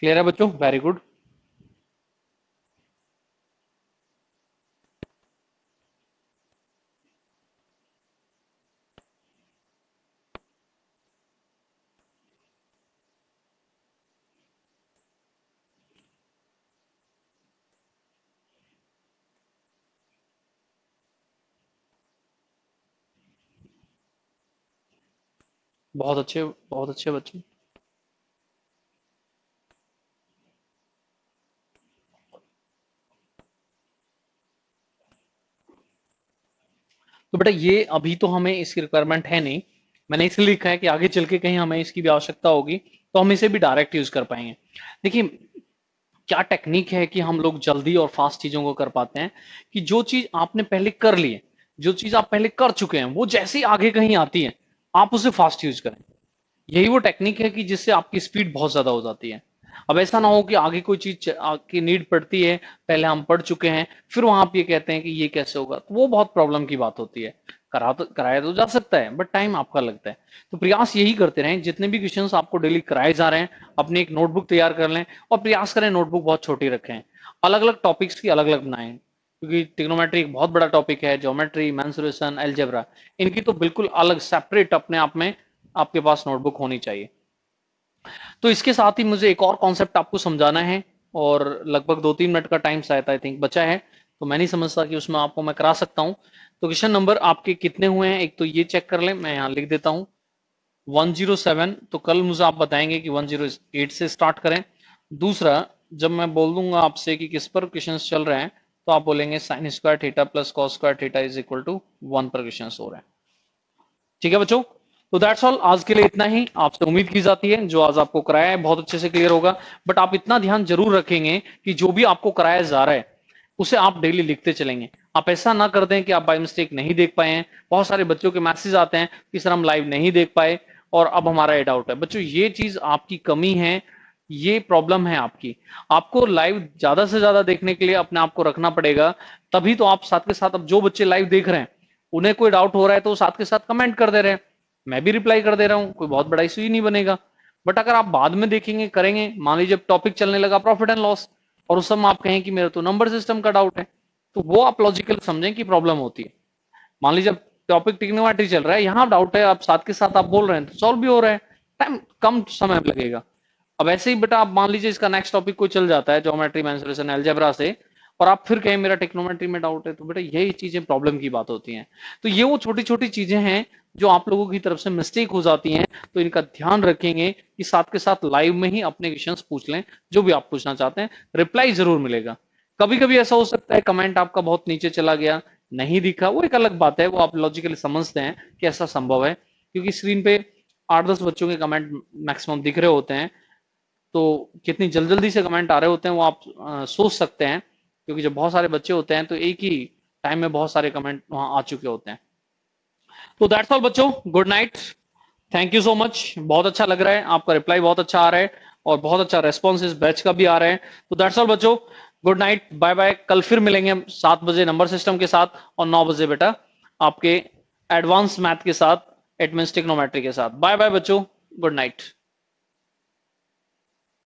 क्लियर है बच्चों, वेरी गुड। बहुत अच्छे बच्चों। तो बेटा ये अभी तो हमें इसकी रिक्वायरमेंट है नहीं, मैंने इसलिए लिखा है कि आगे चल के कहीं हमें इसकी भी आवश्यकता होगी तो हम इसे भी डायरेक्ट यूज कर पाएंगे। देखिए क्या टेक्निक है कि हम लोग जल्दी और फास्ट चीजों को कर पाते हैं, कि जो चीज आपने पहले कर ली है, जो चीज आप पहले कर चुके हैं, वो जैसे ही आगे कहीं आती है आप उसे फास्ट यूज करें। यही वो टेक्निक है कि जिससे आपकी स्पीड बहुत ज्यादा हो जाती है। अब ऐसा ना हो कि आगे कोई चीज की नीड पड़ती है, पहले हम पढ़ चुके हैं, फिर वहां आप ये कहते हैं कि ये कैसे होगा, तो वो बहुत प्रॉब्लम की बात होती है। कराया तो जा सकता है, बट टाइम आपका लगता है। तो प्रयास यही करते रहें, जितने भी क्वेश्चंस आपको डेली कराए जा रहे हैं, अपनी एक नोटबुक तैयार कर लें, और प्रयास करें नोटबुक बहुत छोटी रखें, अलग अलग टॉपिक्स की अलग अलग बनाएं, क्योंकि ट्रिग्नोमेट्री एक बहुत बड़ा टॉपिक है, ज्योमेट्री, मेंसुरेशन, अलजेब्रा, इनकी तो बिल्कुल अलग सेपरेट अपने आप में आपके पास नोटबुक होनी चाहिए। तो इसके साथ ही मुझे एक और कॉन्सेप्ट आपको समझाना है, और लगभग 2-3 मिनट का टाइम शायद आई थिंक बचा है, तो मैं नहीं समझता कि उसमें आपको मैं करा सकता हूं। तो क्वेश्चन नंबर आपके कितने हुए हैं, एक तो ये चेक कर लें, मैं यहाँ लिख देता हूँ 107। तो कल मुझे आप बताएंगे कि 108 से स्टार्ट करें। दूसरा, जब मैं बोल दूंगा आपसे कि किस पर क्वेश्चन चल रहे हैं, तो आप बोलेंगे sine square theta plus cos square theta is equal to 1 पर क्वेश्चन हो रहे हैं। ठीक है बच्चों, तो दैट्स ऑल, आज के लिए इतना ही। आपसे उम्मीद की जाती है जो आज आपको कराया है बहुत अच्छे से क्लियर होगा, बट आप इतना ध्यान जरूर रखेंगे कि जो भी आपको कराया जा रहा है उसे आप डेली लिखते चलेंगे। आप ऐसा ना कर दें कि आप बाय मिस्टेक नहीं देख पाए हैं। बहुत सारे बच्चों के मैसेज आते हैं कि सर हम लाइव नहीं देख पाए और अब हमारा ये डाउट है। बच्चों ये चीज आपकी कमी है, ये प्रॉब्लम है आपकी। आपको लाइव ज्यादा से ज्यादा देखने के लिए अपने आप को रखना पड़ेगा, तभी तो आप साथ के साथ, अब जो बच्चे लाइव देख रहे हैं उन्हें कोई डाउट हो रहा है तो साथ के साथ कमेंट कर दे रहे हैं, मैं भी रिप्लाई कर दे रहा हूं, कोई बहुत बड़ा इशू ही नहीं बनेगा। बट अगर आप बाद में देखेंगे, करेंगे, मान लीजिए जब टॉपिक चलने लगा प्रॉफिट एंड लॉस, और उस समय आप कहें कि मेरा तो नंबर सिस्टम का डाउट है, तो वो आप लॉजिकल समझें कि प्रॉब्लम होती है। मान लीजिए जब टॉपिक टिग्नोमेट्री चल रहा है, यहाँ डाउट है, आप साथ के साथ आप बोल रहे हैं तो सॉल्व भी हो रहा है, टाइम कम समय लगेगा। अब ऐसे ही बेटा आप मान लीजिए इसका नेक्स्ट टॉपिक कोई चल जाता है ज्योमेट्री मेंसुरेशन अलजेब्रा से, और आप फिर कहें मेरा टेक्नोमेट्री में डाउट है, तो बेटा यही चीजें प्रॉब्लम की बात होती हैं। तो ये वो छोटी छोटी चीजें हैं जो आप लोगों की तरफ से मिस्टेक हो जाती हैं, तो इनका ध्यान रखेंगे कि साथ के साथ लाइव में ही अपने क्वेश्चंस पूछ लें, जो भी आप पूछना चाहते हैं, रिप्लाई जरूर मिलेगा। कभी कभी ऐसा हो सकता है कमेंट आपका बहुत नीचे चला गया, नहीं दिखा, वो एक अलग बात है, वो आप लॉजिकली समझते हैं कि ऐसा संभव है, क्योंकि स्क्रीन पे 8-10 बच्चों के कमेंट मैक्सिमम दिख रहे होते हैं, तो कितनी जल्दी जल्दी से कमेंट आ रहे होते हैं वो आप सोच सकते हैं, क्योंकि जब बहुत सारे बच्चे होते हैं तो एक ही टाइम में बहुत सारे कमेंट वहां आ चुके होते हैं। तो दैट्स ऑल बच्चों, good night, thank you so much. बहुत अच्छा लग रहा है, आपका रिप्लाई बहुत अच्छा आ रहा है और बहुत अच्छा रेस्पॉन्स इस बैच का भी आ रहा है। तो दैट्स ऑल बच्चों, गुड नाइट, बाय बाय। कल फिर मिलेंगे हम 7 बजे नंबर सिस्टम के साथ, और 9 बजे बेटा आपके एडवांस मैथ के साथ, एडमिन ट्रिग्नोमेट्री के साथ। बाय बाय बच्चों, गुड नाइट।